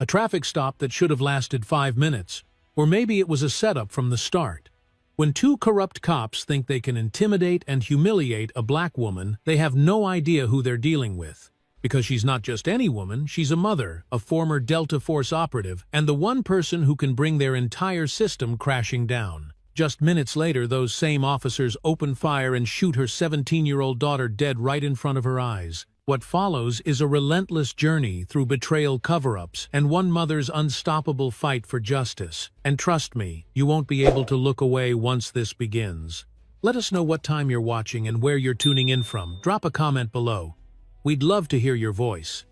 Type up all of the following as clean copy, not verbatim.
A traffic stop that should have lasted 5 minutes. Or maybe it was a setup from the start. When two corrupt cops think they can intimidate and humiliate a black woman, they have no idea who they're dealing with. Because she's not just any woman, she's a mother, a former Delta Force operative, and the one person who can bring their entire system crashing down. Just minutes later, those same officers open fire and shoot her 17-year-old daughter dead right in front of her eyes. What follows is a relentless journey through betrayal cover-ups and one mother's unstoppable fight for justice. And trust me, you won't be able to look away once this begins. Let us know what time you're watching and where you're tuning in from. Drop a comment below. We'd love to hear your voice.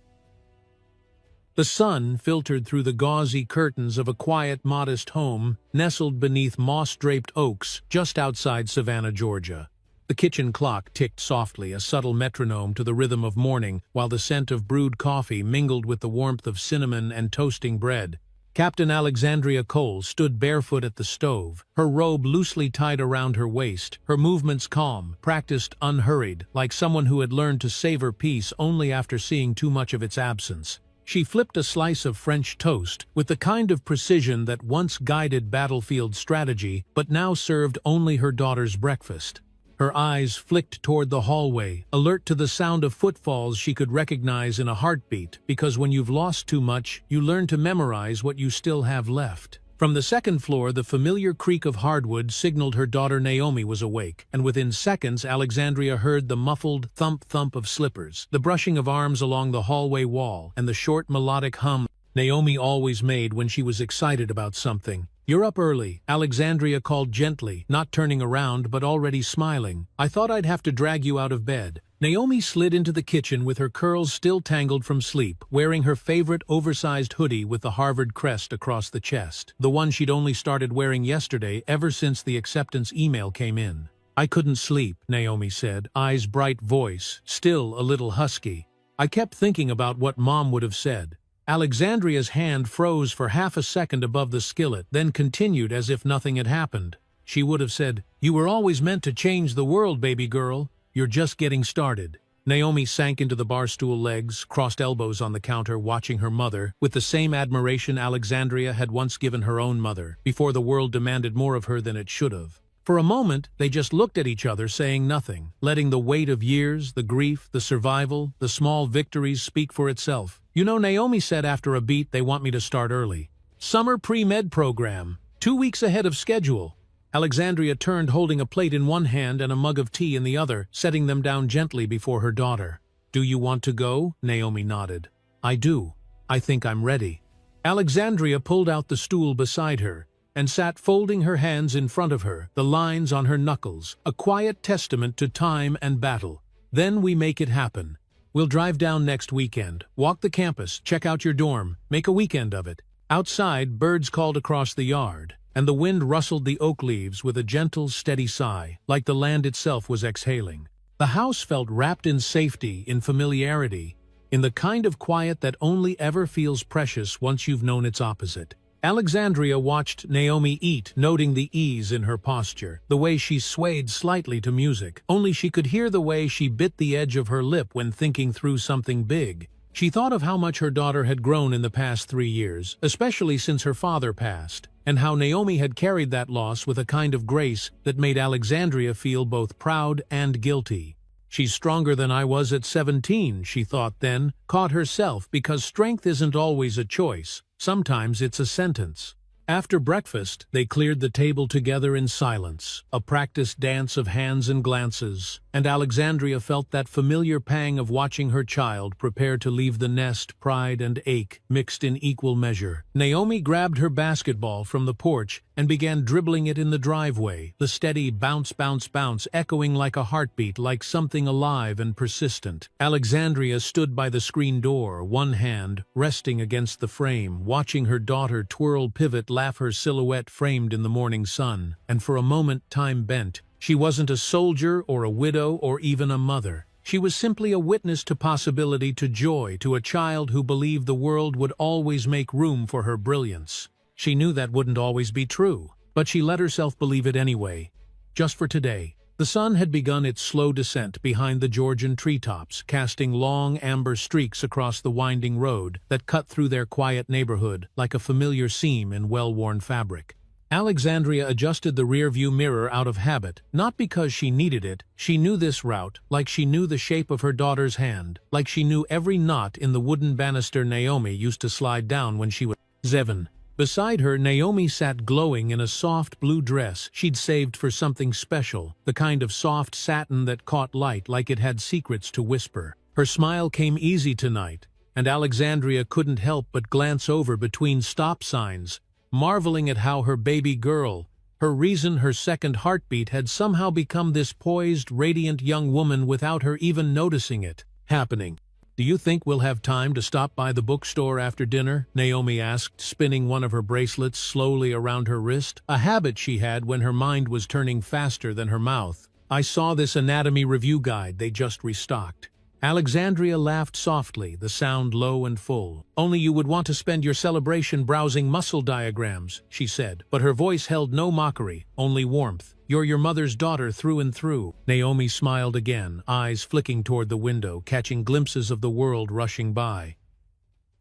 The sun filtered through the gauzy curtains of a quiet, modest home nestled beneath moss-draped oaks just outside Savannah, Georgia. The kitchen clock ticked softly, a subtle metronome to the rhythm of morning, while the scent of brewed coffee mingled with the warmth of cinnamon and toasting bread. Captain Alexandria Cole stood barefoot at the stove, her robe loosely tied around her waist, her movements calm, practiced unhurried, like someone who had learned to savor peace only after seeing too much of its absence. She flipped a slice of French toast with the kind of precision that once guided battlefield strategy but now served only her daughter's breakfast. Her eyes flicked toward the hallway, alert to the sound of footfalls she could recognize in a heartbeat, because when you've lost too much, you learn to memorize what you still have left. From the second floor, the familiar creak of hardwood signaled her daughter Naomi was awake, and within seconds Alexandria heard the muffled thump-thump of slippers, the brushing of arms along the hallway wall, and the short melodic hum Naomi always made when she was excited about something. "You're up early," Alexandria called gently, not turning around but already smiling. "I thought I'd have to drag you out of bed." Naomi slid into the kitchen with her curls still tangled from sleep, wearing her favorite oversized hoodie with the Harvard crest across the chest, the one she'd only started wearing yesterday ever since the acceptance email came in. "I couldn't sleep," Naomi said, eyes bright, voice still a little husky. "I kept thinking about what Mom would have said." Alexandria's hand froze for half a second above the skillet, then continued as if nothing had happened. She would have said, "You were always meant to change the world, baby girl. You're just getting started." Naomi sank into the barstool legs, crossed elbows on the counter, watching her mother, with the same admiration Alexandria had once given her own mother, before the world demanded more of her than it should have. For a moment, they just looked at each other, saying nothing, letting the weight of years, the grief, the survival, the small victories speak for itself. "You know," Naomi said after a beat, "they want me to start early. Summer pre-med program, 2 weeks ahead of schedule." Alexandria turned, holding a plate in one hand and a mug of tea in the other, setting them down gently before her daughter. "Do you want to go?" Naomi nodded. "I do. I think I'm ready." Alexandria pulled out the stool beside her and sat folding her hands in front of her, the lines on her knuckles, a quiet testament to time and battle. "Then we make it happen. We'll drive down next weekend, walk the campus, check out your dorm, make a weekend of it." Outside, birds called across the yard, and the wind rustled the oak leaves with a gentle, steady sigh, like the land itself was exhaling. The house felt wrapped in safety, in familiarity, in the kind of quiet that only ever feels precious once you've known its opposite. Alexandria watched Naomi eat, noting the ease in her posture, the way she swayed slightly to music. Only she could hear the way she bit the edge of her lip when thinking through something big. She thought of how much her daughter had grown in the past 3 years, especially since her father passed, and how Naomi had carried that loss with a kind of grace that made Alexandria feel both proud and guilty. "She's stronger than I was at 17, she thought then, caught herself, because strength isn't always a choice. Sometimes it's a sentence. After breakfast, they cleared the table together in silence, a practiced dance of hands and glances, and Alexandria felt that familiar pang of watching her child prepare to leave the nest, pride and ache mixed in equal measure. Naomi grabbed her basketball from the porch and began dribbling it in the driveway, the steady bounce, bounce, bounce echoing like a heartbeat, like something alive and persistent. Alexandria stood by the screen door, one hand resting against the frame, watching her daughter twirl, pivot, laugh, her silhouette framed in the morning sun. And for a moment time bent. She wasn't a soldier or a widow or even a mother. She was simply a witness to possibility, to joy, to a child who believed the world would always make room for her brilliance. She knew that wouldn't always be true, but she let herself believe it anyway. Just for today. The sun had begun its slow descent behind the Georgian treetops, casting long amber streaks across the winding road that cut through their quiet neighborhood like a familiar seam in well-worn fabric. Alexandria adjusted the rear-view mirror out of habit, not because she needed it. She knew this route, like she knew the shape of her daughter's hand, like she knew every knot in the wooden banister Naomi used to slide down when she was 7. Beside her, Naomi sat glowing in a soft blue dress she'd saved for something special, the kind of soft satin that caught light like it had secrets to whisper. Her smile came easy tonight, and Alexandria couldn't help but glance over between stop signs, marveling at how her baby girl, her reason, her second heartbeat, had somehow become this poised, radiant young woman without her even noticing it happening. "Do you think we'll have time to stop by the bookstore after dinner?" Naomi asked, spinning one of her bracelets slowly around her wrist, a habit she had when her mind was turning faster than her mouth. "I saw this anatomy review guide they just restocked." Alexandria laughed softly, the sound low and full. "Only you would want to spend your celebration browsing muscle diagrams," she said, but her voice held no mockery, only warmth. "You're your mother's daughter through and through." Naomi smiled again, eyes flicking toward the window, catching glimpses of the world rushing by.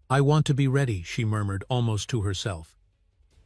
"I want to be ready," she murmured, almost to herself.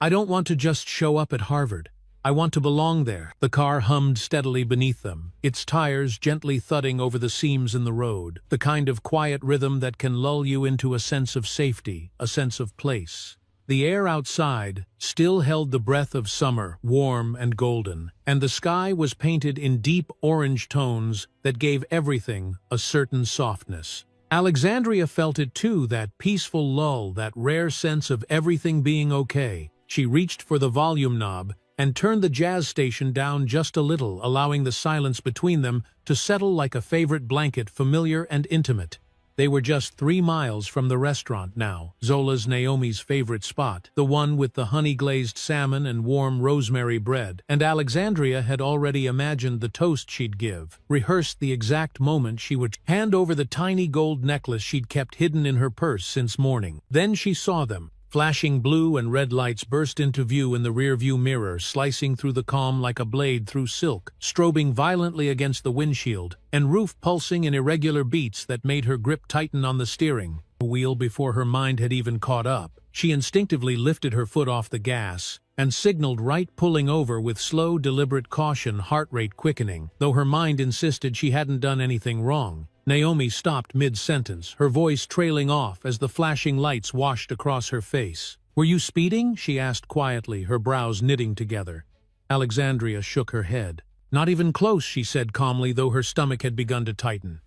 "I don't want to just show up at Harvard. I want to belong there." The car hummed steadily beneath them, its tires gently thudding over the seams in the road, the kind of quiet rhythm that can lull you into a sense of safety, a sense of place. The air outside still held the breath of summer, warm and golden, and the sky was painted in deep orange tones that gave everything a certain softness. Alexandria felt it too, that peaceful lull, that rare sense of everything being okay. She reached for the volume knob and turned the jazz station down just a little, allowing the silence between them to settle like a favorite blanket, familiar and intimate. They were just 3 miles from the restaurant now, Zola's, Naomi's favorite spot, the one with the honey-glazed salmon and warm rosemary bread, and Alexandria had already imagined the toast she'd give, rehearsed the exact moment she would hand over the tiny gold necklace she'd kept hidden in her purse since morning. Then she saw them. Flashing blue and red lights burst into view in the rear-view mirror, slicing through the calm like a blade through silk, strobing violently against the windshield, and roof pulsing in irregular beats that made her grip tighten on the steering wheel before her mind had even caught up. She instinctively lifted her foot off the gas and signaled right, pulling over with slow, deliberate caution, heart rate quickening, though her mind insisted she hadn't done anything wrong. Naomi stopped mid-sentence, her voice trailing off as the flashing lights washed across her face. "Were you speeding?" she asked quietly, her brows knitting together. Alexandria shook her head. "Not even close," she said calmly, though her stomach had begun to tighten.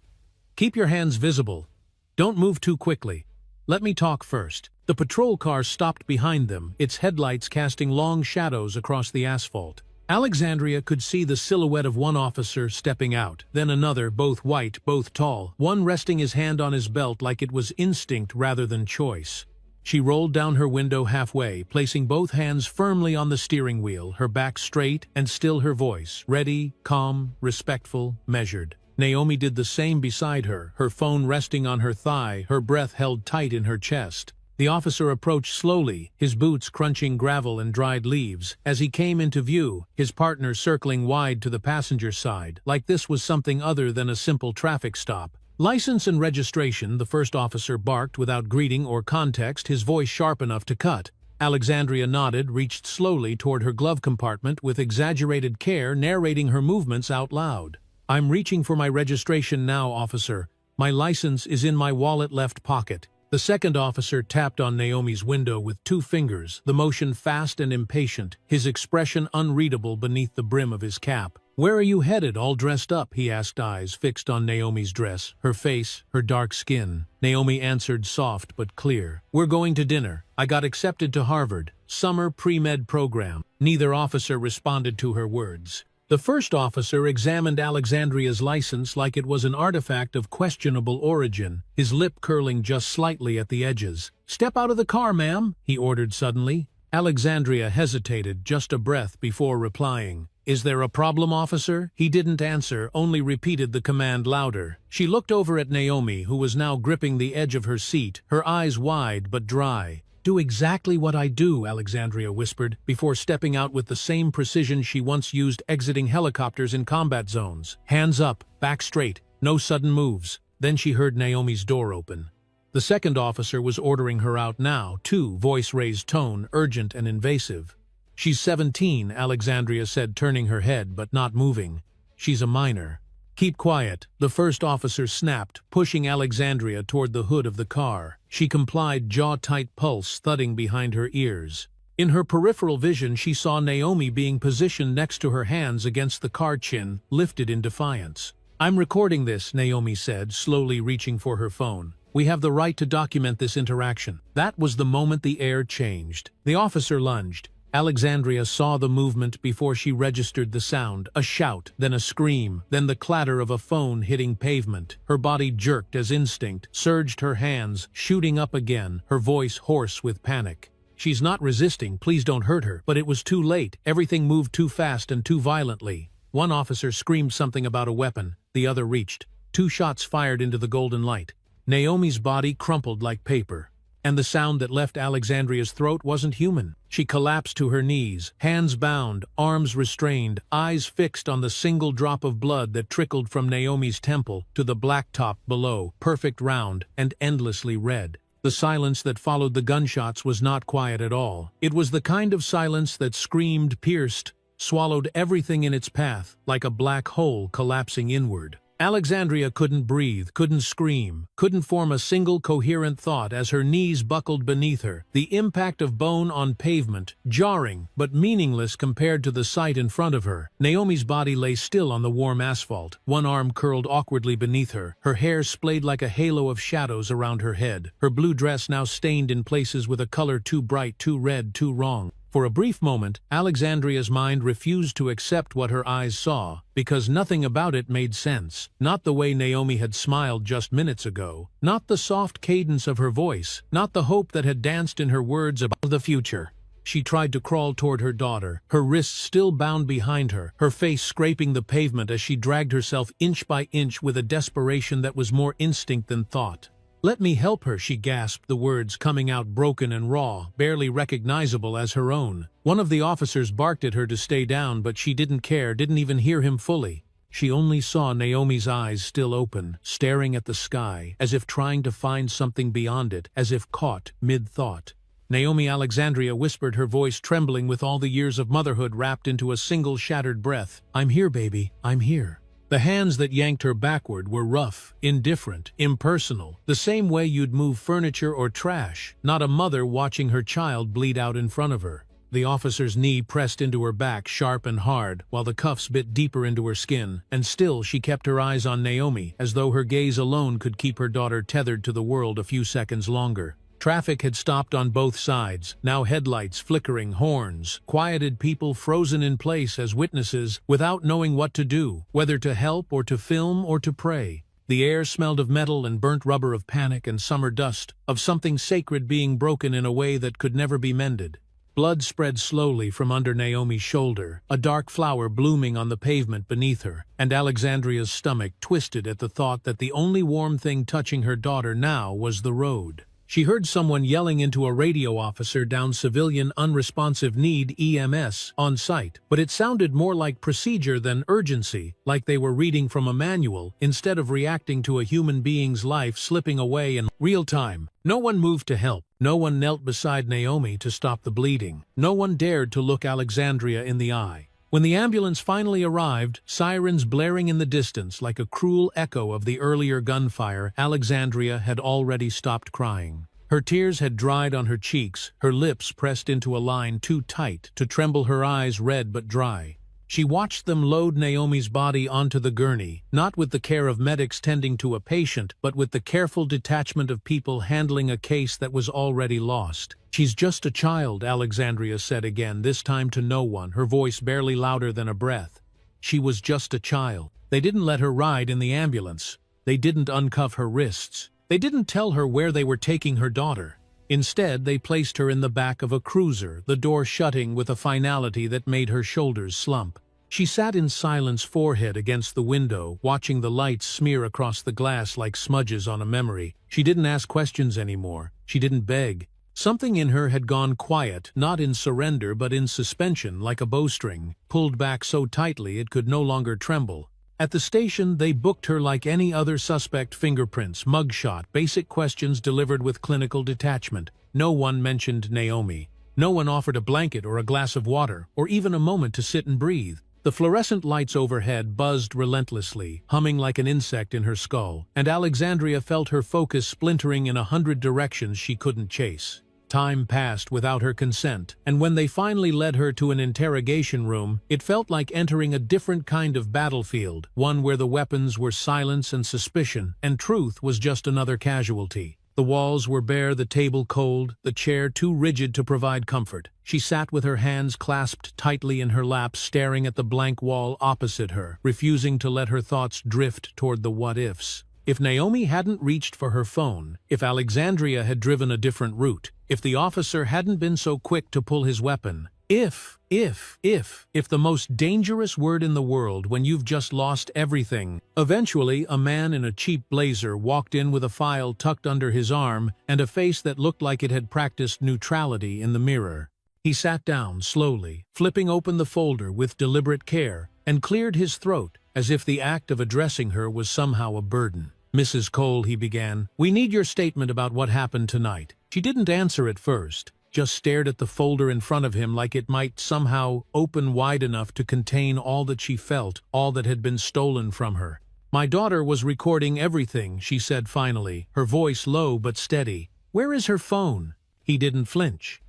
"Keep your hands visible. Don't move too quickly. Let me talk first." The patrol car stopped behind them, its headlights casting long shadows across the asphalt. Alexandria could see the silhouette of one officer stepping out, then another, both white, both tall, one resting his hand on his belt like it was instinct rather than choice. She rolled down her window halfway, placing both hands firmly on the steering wheel, her back straight and still her voice, ready, calm, respectful, measured. Naomi did the same beside her, her phone resting on her thigh, her breath held tight in her chest. The officer approached slowly, his boots crunching gravel and dried leaves. As he came into view, his partner circling wide to the passenger side, like this was something other than a simple traffic stop. "License and registration," the first officer barked without greeting or context, his voice sharp enough to cut. Alexandria nodded, reached slowly toward her glove compartment with exaggerated care, narrating her movements out loud. "I'm reaching for my registration now, officer. My license is in my wallet left pocket." The second officer tapped on Naomi's window with 2 fingers, the motion fast and impatient, his expression unreadable beneath the brim of his cap. "Where are you headed, all dressed up?" he asked, eyes fixed on Naomi's dress, her face, her dark skin. Naomi answered, soft but clear. "We're going to dinner. I got accepted to Harvard. Summer pre-med program." Neither officer responded to her words. The first officer examined Alexandria's license like it was an artifact of questionable origin, his lip curling just slightly at the edges. "Step out of the car, ma'am," he ordered suddenly. Alexandria hesitated just a breath before replying. "Is there a problem, officer?" He didn't answer, only repeated the command louder. She looked over at Naomi, who was now gripping the edge of her seat, her eyes wide but dry. Do exactly what I do, Alexandria whispered, before stepping out with the same precision she once used exiting helicopters in combat zones. Hands up, back straight, no sudden moves. Then she heard Naomi's door open. The second officer was ordering her out now, too, voice raised tone, urgent and invasive. She's 17, Alexandria said, turning her head but not moving. She's a minor. Keep quiet, the first officer snapped, pushing Alexandria toward the hood of the car. She complied, jaw-tight, pulse thudding behind her ears. In her peripheral vision she saw Naomi being positioned next to her, hands against the car, chin lifted in defiance. I'm recording this, Naomi said, slowly reaching for her phone. We have the right to document this interaction. That was the moment the air changed. The officer lunged. Alexandria saw the movement before she registered the sound, a shout, then a scream, then the clatter of a phone hitting pavement. Her body jerked as instinct surged her hands, shooting up again, her voice hoarse with panic. She's not resisting, please don't hurt her. But it was too late, everything moved too fast and too violently. One officer screamed something about a weapon, the other reached. 2 shots fired into the golden light. Naomi's body crumpled like paper. And the sound that left Alexandria's throat wasn't human. She collapsed to her knees, hands bound, arms restrained, eyes fixed on the single drop of blood that trickled from Naomi's temple to the blacktop below, perfect round and endlessly red. The silence that followed the gunshots was not quiet at all. It was the kind of silence that screamed, pierced, swallowed everything in its path, like a black hole collapsing inward. Alexandria couldn't breathe, couldn't scream, couldn't form a single coherent thought as her knees buckled beneath her, the impact of bone on pavement, jarring but meaningless compared to the sight in front of her. Naomi's body lay still on the warm asphalt, one arm curled awkwardly beneath her, her hair splayed like a halo of shadows around her head, her blue dress now stained in places with a color too bright, too red, too wrong. For a brief moment, Alexandria's mind refused to accept what her eyes saw, because nothing about it made sense. Not the way Naomi had smiled just minutes ago, not the soft cadence of her voice, not the hope that had danced in her words about the future. She tried to crawl toward her daughter, her wrists still bound behind her, her face scraping the pavement as she dragged herself inch by inch with a desperation that was more instinct than thought. Let me help her, she gasped, the words coming out broken and raw, barely recognizable as her own. One of the officers barked at her to stay down, but she didn't care, didn't even hear him fully. She only saw Naomi's eyes still open, staring at the sky, as if trying to find something beyond it, as if caught mid-thought. Naomi, Alexandria whispered, her voice trembling with all the years of motherhood wrapped into a single shattered breath. I'm here, baby, I'm here. The hands that yanked her backward were rough, indifferent, impersonal, the same way you'd move furniture or trash, not a mother watching her child bleed out in front of her. The officer's knee pressed into her back, sharp and hard, while the cuffs bit deeper into her skin, and still she kept her eyes on Naomi, as though her gaze alone could keep her daughter tethered to the world a few seconds longer. Traffic had stopped on both sides, now headlights flickering, horns, quieted, people frozen in place as witnesses, without knowing what to do, whether to help or to film or to pray. The air smelled of metal and burnt rubber, of panic and summer dust, of something sacred being broken in a way that could never be mended. Blood spread slowly from under Naomi's shoulder, a dark flower blooming on the pavement beneath her, and Alexandria's stomach twisted at the thought that the only warm thing touching her daughter now was the road. She heard someone yelling into a radio officer down civilian unresponsive need EMS on site, but it sounded more like procedure than urgency, like they were reading from a manual instead of reacting to a human being's life slipping away in real time. No one moved to help. No one knelt beside Naomi to stop the bleeding. No one dared to look Alexandria in the eye. When the ambulance finally arrived, sirens blaring in the distance like a cruel echo of the earlier gunfire, Alexandria had already stopped crying. Her tears had dried on her cheeks, her lips pressed into a line too tight to tremble, her eyes red but dry. She watched them load Naomi's body onto the gurney, not with the care of medics tending to a patient, but with the careful detachment of people handling a case that was already lost. She's just a child, Alexandria said again, this time to no one, her voice barely louder than a breath. She was just a child. They didn't let her ride in the ambulance. They didn't uncuff her wrists. They didn't tell her where they were taking her daughter. Instead, they placed her in the back of a cruiser, the door shutting with a finality that made her shoulders slump. She sat in silence, forehead against the window, watching the lights smear across the glass like smudges on a memory. She didn't ask questions anymore. She didn't beg. Something in her had gone quiet, not in surrender but in suspension, like a bowstring, pulled back so tightly it could no longer tremble. At the station, they booked her like any other suspect: fingerprints, mugshot, basic questions delivered with clinical detachment. No one mentioned Naomi. No one offered a blanket or a glass of water, or even a moment to sit and breathe. The fluorescent lights overhead buzzed relentlessly, humming like an insect in her skull, and Alexandria felt her focus splintering in 100 directions she couldn't chase. Time passed without her consent, and when they finally led her to an interrogation room, it felt like entering a different kind of battlefield, one where the weapons were silence and suspicion, and truth was just another casualty. The walls were bare, the table cold, the chair too rigid to provide comfort. She sat with her hands clasped tightly in her lap, staring at the blank wall opposite her, refusing to let her thoughts drift toward the what-ifs. If Naomi hadn't reached for her phone, if Alexandria had driven a different route, if the officer hadn't been so quick to pull his weapon, if the most dangerous word in the world when you've just lost everything. Eventually, a man in a cheap blazer walked in with a file tucked under his arm and a face that looked like it had practiced neutrality in the mirror. He sat down slowly, flipping open the folder with deliberate care, and cleared his throat, as if the act of addressing her was somehow a burden. "Mrs. Cole," he began, "we need your statement about what happened tonight." She didn't answer at first, just stared at the folder in front of him like it might somehow open wide enough to contain all that she felt, all that had been stolen from her. "My daughter was recording everything," she said finally, her voice low but steady. "Where is her phone?" He didn't flinch.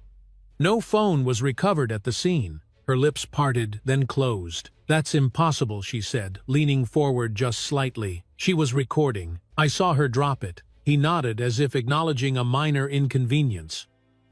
No phone was recovered at the scene. Her lips parted, then closed. "That's impossible," she said, leaning forward just slightly. "She was recording. I saw her drop it." He nodded as if acknowledging a minor inconvenience.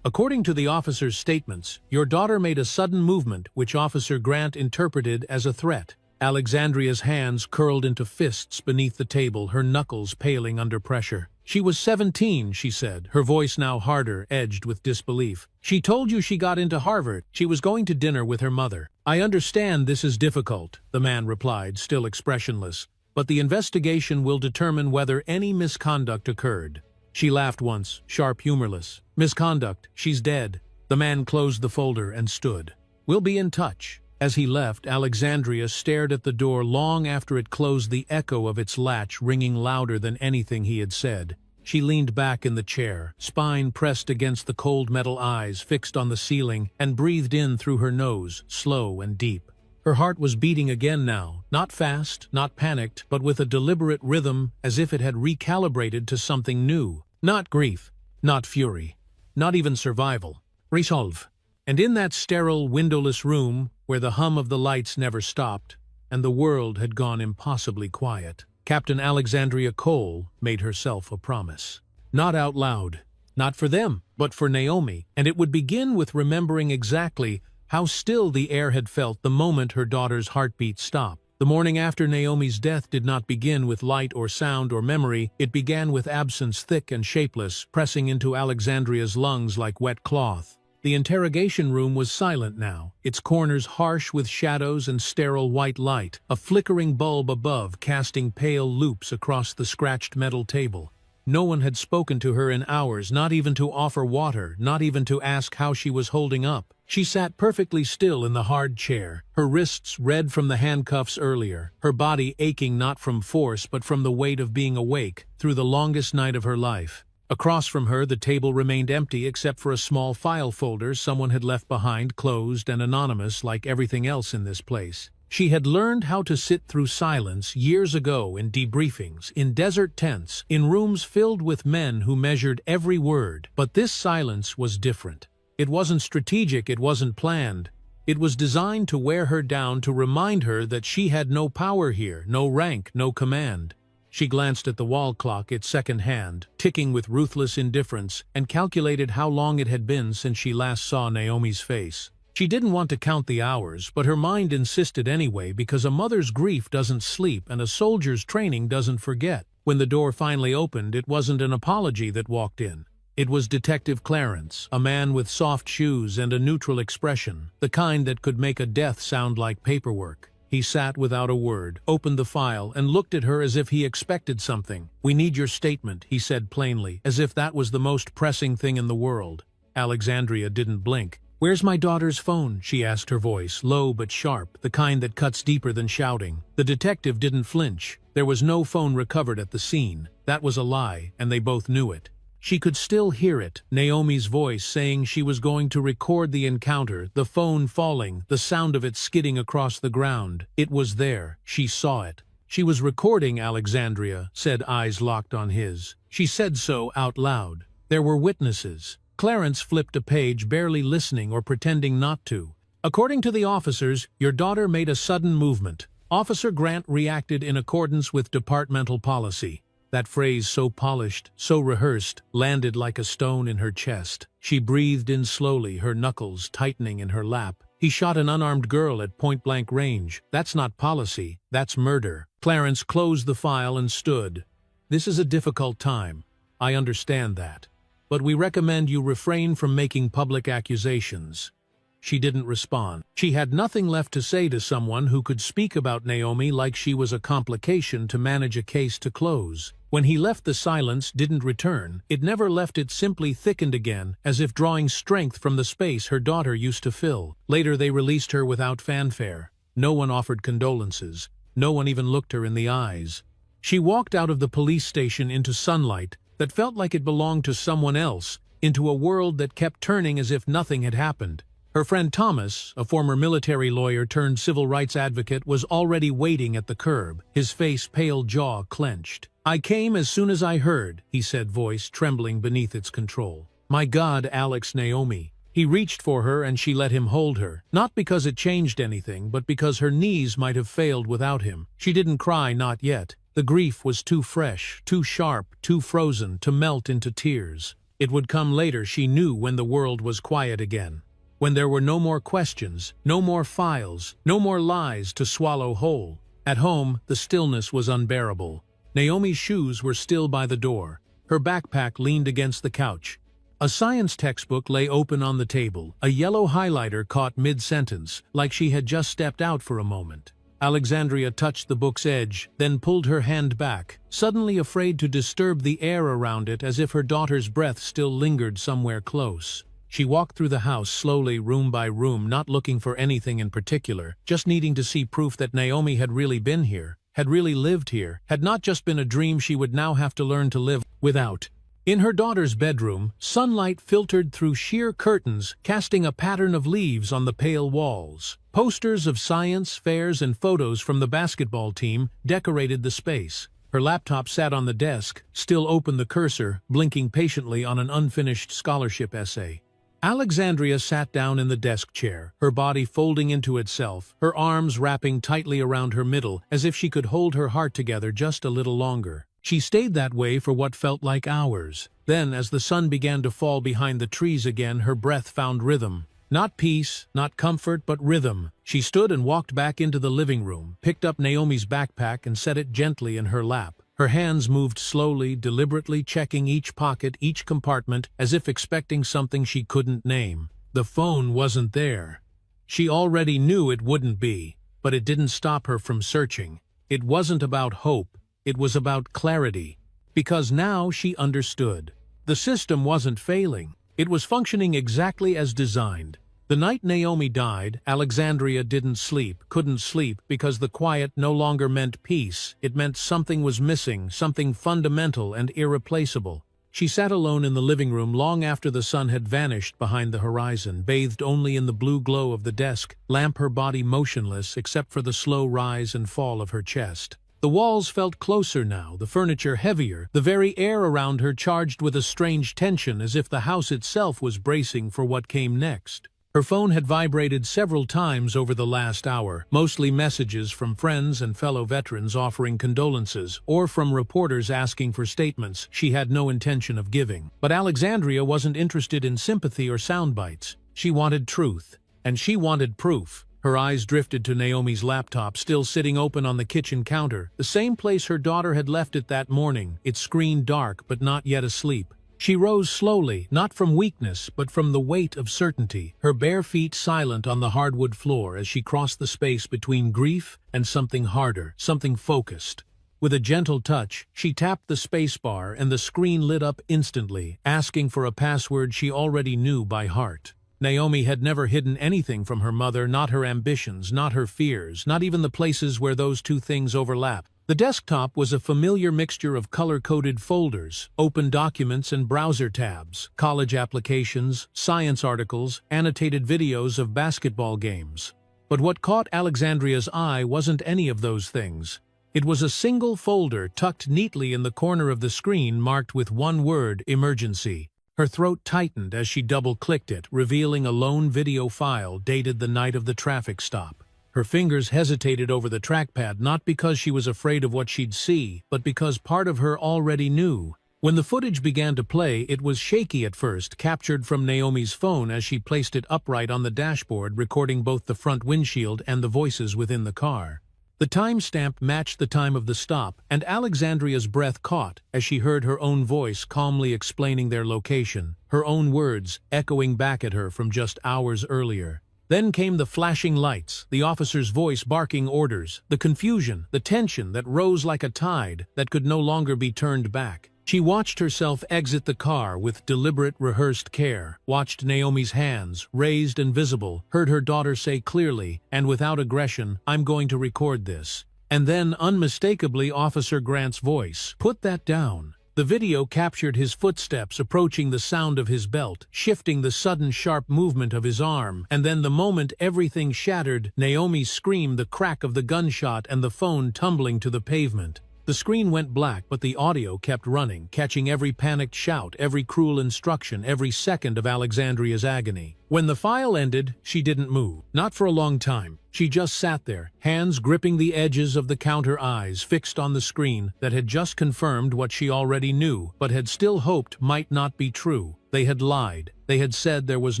"According to the officer's statements, your daughter made a sudden movement which Officer Grant interpreted as a threat." Alexandria's hands curled into fists beneath the table, her knuckles paling under pressure. "She was 17, she said, her voice now harder, edged with disbelief. "She told you she got into Harvard. She was going to dinner with her mother." "I understand this is difficult," the man replied, still expressionless, "but the investigation will determine whether any misconduct occurred." She laughed once, sharp, humorless. "Misconduct, she's dead." The man closed the folder and stood. "We'll be in touch." As he left, Alexandria stared at the door long after it closed, the echo of its latch ringing louder than anything he had said. She leaned back in the chair, spine pressed against the cold metal eyes fixed on the ceiling, and breathed in through her nose, slow and deep. Her heart was beating again now, not fast, not panicked, but with a deliberate rhythm, as if it had recalibrated to something new. Not grief, not fury, not even survival. Resolve. And in that sterile, windowless room, where the hum of the lights never stopped, and the world had gone impossibly quiet, Captain Alexandria Cole made herself a promise. Not out loud, not for them, but for Naomi, and it would begin with remembering exactly how still the air had felt the moment her daughter's heartbeat stopped. The morning after Naomi's death did not begin with light or sound or memory, it began with absence thick and shapeless, pressing into Alexandria's lungs like wet cloth. The interrogation room was silent now, its corners harsh with shadows and sterile white light, a flickering bulb above casting pale loops across the scratched metal table. No one had spoken to her in hours, not even to offer water, not even to ask how she was holding up. She sat perfectly still in the hard chair, her wrists red from the handcuffs earlier, her body aching not from force but from the weight of being awake through the longest night of her life. Across from her, the table remained empty except for a small file folder someone had left behind, closed and anonymous like everything else in this place. She had learned how to sit through silence years ago in debriefings, in desert tents, in rooms filled with men who measured every word. But this silence was different. It wasn't strategic, it wasn't planned. It was designed to wear her down, to remind her that she had no power here, no rank, no command. She glanced at the wall clock, its second hand, ticking with ruthless indifference, and calculated how long it had been since she last saw Naomi's face. She didn't want to count the hours, but her mind insisted anyway, because a mother's grief doesn't sleep and a soldier's training doesn't forget. When the door finally opened, it wasn't an apology that walked in. It was Detective Clarence, a man with soft shoes and a neutral expression, the kind that could make a death sound like paperwork. He sat without a word, opened the file, and looked at her as if he expected something. "We need your statement," he said plainly, as if that was the most pressing thing in the world. Alexandria didn't blink. "Where's my daughter's phone?" she asked, her voice low but sharp, the kind that cuts deeper than shouting. The detective didn't flinch. There was no phone recovered at the scene. That was a lie, and they both knew it. She could still hear it, Naomi's voice saying she was going to record the encounter, the phone falling, the sound of it skidding across the ground. It was there. She saw it. She was recording, Alexandria said, eyes locked on his. She said so out loud. There were witnesses. Clarence flipped a page, barely listening or pretending not to. "According to the officers, your daughter made a sudden movement. Officer Grant reacted in accordance with departmental policy." That phrase, so polished, so rehearsed, landed like a stone in her chest. She breathed in slowly, her knuckles tightening in her lap. "He shot an unarmed girl at point-blank range. That's not policy, that's murder." Clarence closed the file and stood. "This is a difficult time. I understand that. But we recommend you refrain from making public accusations." She didn't respond. She had nothing left to say to someone who could speak about Naomi like she was a complication to manage a case to close. When he left, the silence didn't return. It never left, it simply thickened again, as if drawing strength from the space her daughter used to fill. Later they released her without fanfare. No one offered condolences. No one even looked her in the eyes. She walked out of the police station into sunlight that felt like it belonged to someone else, into a world that kept turning as if nothing had happened. Her friend Thomas, a former military lawyer turned civil rights advocate, was already waiting at the curb, his face pale, jaw clenched. "I came as soon as I heard," he said, voice trembling beneath its control. "My God, Alex, Naomi." He reached for her and she let him hold her, not because it changed anything, but because her knees might have failed without him. She didn't cry, not yet. The grief was too fresh, too sharp, too frozen to melt into tears. It would come later, she knew, when the world was quiet again. When there were no more questions, no more files, no more lies to swallow whole. At home, the stillness was unbearable. Naomi's shoes were still by the door. Her backpack leaned against the couch. A science textbook lay open on the table. A yellow highlighter caught mid-sentence, like she had just stepped out for a moment. Alexandria touched the book's edge, then pulled her hand back, suddenly afraid to disturb the air around it, as if her daughter's breath still lingered somewhere close. She walked through the house slowly, room by room, not looking for anything in particular, just needing to see proof that Naomi had really been here, had really lived here, had not just been a dream she would now have to learn to live without. In her daughter's bedroom, sunlight filtered through sheer curtains, casting a pattern of leaves on the pale walls. Posters of science fairs and photos from the basketball team decorated the space. Her laptop sat on the desk, still open, the cursor blinking patiently on an unfinished scholarship essay. Alexandria sat down in the desk chair, her body folding into itself, her arms wrapping tightly around her middle, as if she could hold her heart together just a little longer. She stayed that way for what felt like hours. Then, as the sun began to fall behind the trees again, her breath found rhythm. Not peace, not comfort, but rhythm. She stood and walked back into the living room, picked up Naomi's backpack and set it gently in her lap. Her hands moved slowly, deliberately, checking each pocket, each compartment, as if expecting something she couldn't name. The phone wasn't there. She already knew it wouldn't be, but it didn't stop her from searching. It wasn't about hope. It was about clarity. Because now she understood. The system wasn't failing. It was functioning exactly as designed. The night Naomi died, Alexandria didn't sleep, couldn't sleep, because the quiet no longer meant peace. It meant something was missing, something fundamental and irreplaceable. She sat alone in the living room long after the sun had vanished behind the horizon, bathed only in the blue glow of the desk lamp, her body motionless except for the slow rise and fall of her chest. The walls felt closer now, the furniture heavier, the very air around her charged with a strange tension, as if the house itself was bracing for what came next. Her phone had vibrated several times over the last hour, mostly messages from friends and fellow veterans offering condolences, or from reporters asking for statements she had no intention of giving. But Alexandria wasn't interested in sympathy or sound bites. She wanted truth, and she wanted proof. Her eyes drifted to Naomi's laptop, still sitting open on the kitchen counter, the same place her daughter had left it that morning, its screen dark but not yet asleep. She rose slowly, not from weakness, but from the weight of certainty, her bare feet silent on the hardwood floor as she crossed the space between grief and something harder, something focused. With a gentle touch, she tapped the spacebar and the screen lit up instantly, asking for a password she already knew by heart. Naomi had never hidden anything from her mother, not her ambitions, not her fears, not even the places where those two things overlap. The desktop was a familiar mixture of color-coded folders, open documents and browser tabs, college applications, science articles, annotated videos of basketball games. But what caught Alexandria's eye wasn't any of those things. It was a single folder tucked neatly in the corner of the screen marked with one word, emergency. Her throat tightened as she double-clicked it, revealing a lone video file dated the night of the traffic stop. Her fingers hesitated over the trackpad not because she was afraid of what she'd see, but because part of her already knew. When the footage began to play, it was shaky at first, captured from Naomi's phone as she placed it upright on the dashboard, recording both the front windshield and the voices within the car. The timestamp matched the time of the stop, and Alexandria's breath caught as she heard her own voice calmly explaining their location, her own words echoing back at her from just hours earlier. Then came the flashing lights, the officer's voice barking orders, the confusion, the tension that rose like a tide that could no longer be turned back. She watched herself exit the car with deliberate, rehearsed care, watched Naomi's hands, raised and visible, heard her daughter say clearly, and without aggression, "I'm going to record this." And then, unmistakably, Officer Grant's voice, "Put that down." The video captured his footsteps approaching, the sound of his belt, shifting, the sudden sharp movement of his arm, and then the moment everything shattered, Naomi's scream, the crack of the gunshot, and the phone tumbling to the pavement. The screen went black, but the audio kept running, catching every panicked shout, every cruel instruction, every second of Alexandria's agony. When the file ended, she didn't move. Not for a long time. She just sat there, hands gripping the edges of the counter, eyes fixed on the screen that had just confirmed what she already knew, but had still hoped might not be true. They had lied. They had said there was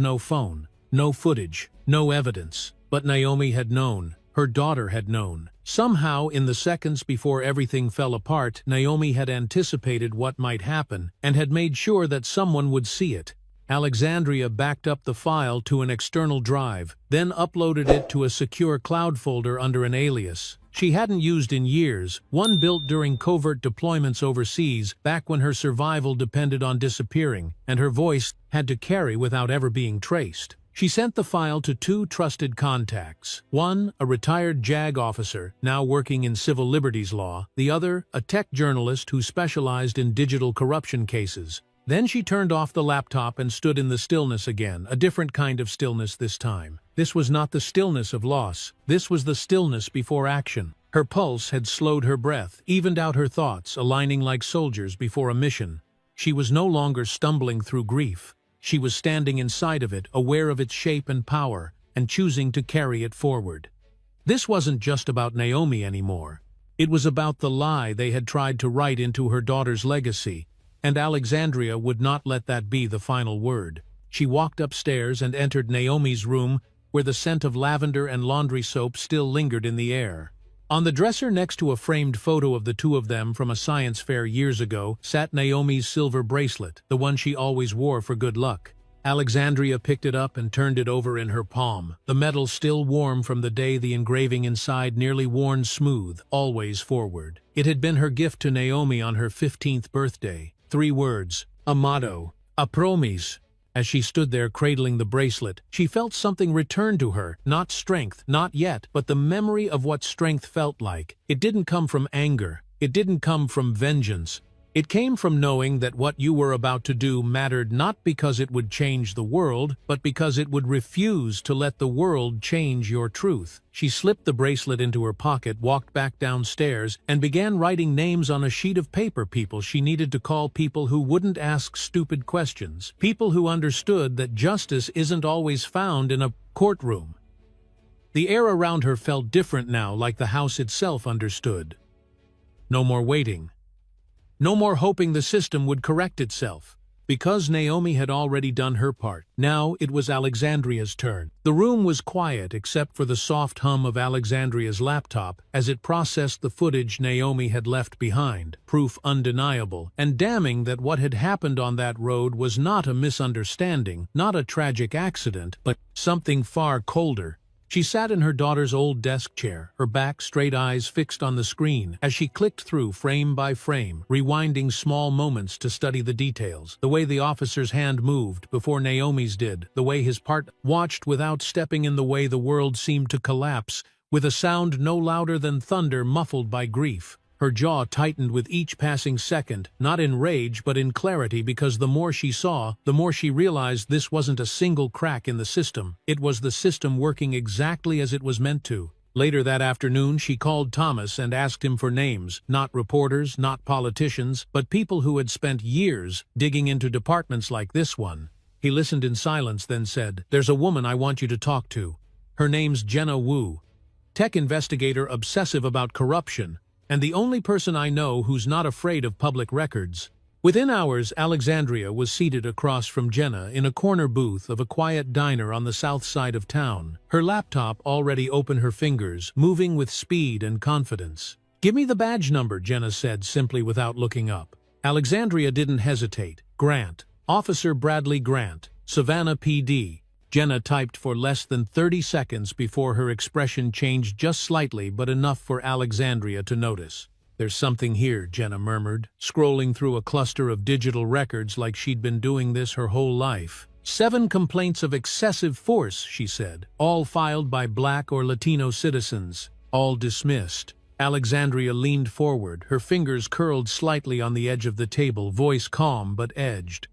no phone, no footage, no evidence. But Naomi had known. Her daughter had known. Somehow, in the seconds before everything fell apart, Naomi had anticipated what might happen and had made sure that someone would see it. Alexandria backed up the file to an external drive, then uploaded it to a secure cloud folder under an alias she hadn't used in years, one built during covert deployments overseas, back when her survival depended on disappearing, and her voice had to carry without ever being traced. She sent the file to two trusted contacts. One, a retired JAG officer, now working in civil liberties law. The other, a tech journalist who specialized in digital corruption cases. Then she turned off the laptop and stood in the stillness again, a different kind of stillness this time. This was not the stillness of loss. This was the stillness before action. Her pulse had slowed, her breath evened out, her thoughts aligning like soldiers before a mission. She was no longer stumbling through grief. She was standing inside of it, aware of its shape and power, and choosing to carry it forward. This wasn't just about Naomi anymore. It was about the lie they had tried to write into her daughter's legacy, and Alexandria would not let that be the final word. She walked upstairs and entered Naomi's room, where the scent of lavender and laundry soap still lingered in the air. On the dresser next to a framed photo of the two of them from a science fair years ago sat Naomi's silver bracelet, the one she always wore for good luck. Alexandria picked it up and turned it over in her palm, the metal still warm from the day, the engraving inside nearly worn smooth, always forward. It had been her gift to Naomi on her 15th birthday. 3 words, a motto, a promise. As she stood there cradling the bracelet, she felt something return to her, not strength, not yet, but the memory of what strength felt like. It didn't come from anger. It didn't come from vengeance. It came from knowing that what you were about to do mattered, not because it would change the world, but because it would refuse to let the world change your truth. She slipped the bracelet into her pocket, walked back downstairs, and began writing names on a sheet of paper, people she needed to call, people who wouldn't ask stupid questions, people who understood that justice isn't always found in a courtroom. The air around her felt different now, like the house itself understood. No more waiting. No more hoping the system would correct itself. Because Naomi had already done her part, now it was Alexandria's turn. The room was quiet except for the soft hum of Alexandria's laptop as it processed the footage Naomi had left behind, proof undeniable and damning that what had happened on that road was not a misunderstanding, not a tragic accident, but something far colder. She sat in her daughter's old desk chair, her back straight, eyes fixed on the screen, as she clicked through frame by frame, rewinding small moments to study the details. The way the officer's hand moved before Naomi's did, the way his partner watched without stepping in, the way the world seemed to collapse, with a sound no louder than thunder muffled by grief. Her jaw tightened with each passing second, not in rage but in clarity, because the more she saw, the more she realized this wasn't a single crack in the system. It was the system working exactly as it was meant to. Later that afternoon, she called Thomas and asked him for names, not reporters, not politicians, but people who had spent years digging into departments like this one. He listened in silence, then said, "There's a woman I want you to talk to. Her name's Jenna Wu. Tech investigator, obsessive about corruption, and the only person I know who's not afraid of public records." Within hours, Alexandria was seated across from Jenna in a corner booth of a quiet diner on the south side of town, her laptop already open, her fingers moving with speed and confidence. "Give me the badge number," Jenna said simply without looking up. Alexandria didn't hesitate. "Grant. Officer Bradley Grant, Savannah PD." Jenna typed for less than 30 seconds before her expression changed just slightly, but enough for Alexandria to notice. "There's something here," Jenna murmured, scrolling through a cluster of digital records like she'd been doing this her whole life. 7 complaints of excessive force, she said, all filed by Black or Latino citizens, all dismissed. Alexandria leaned forward, her fingers curled slightly on the edge of the table, voice calm but edged.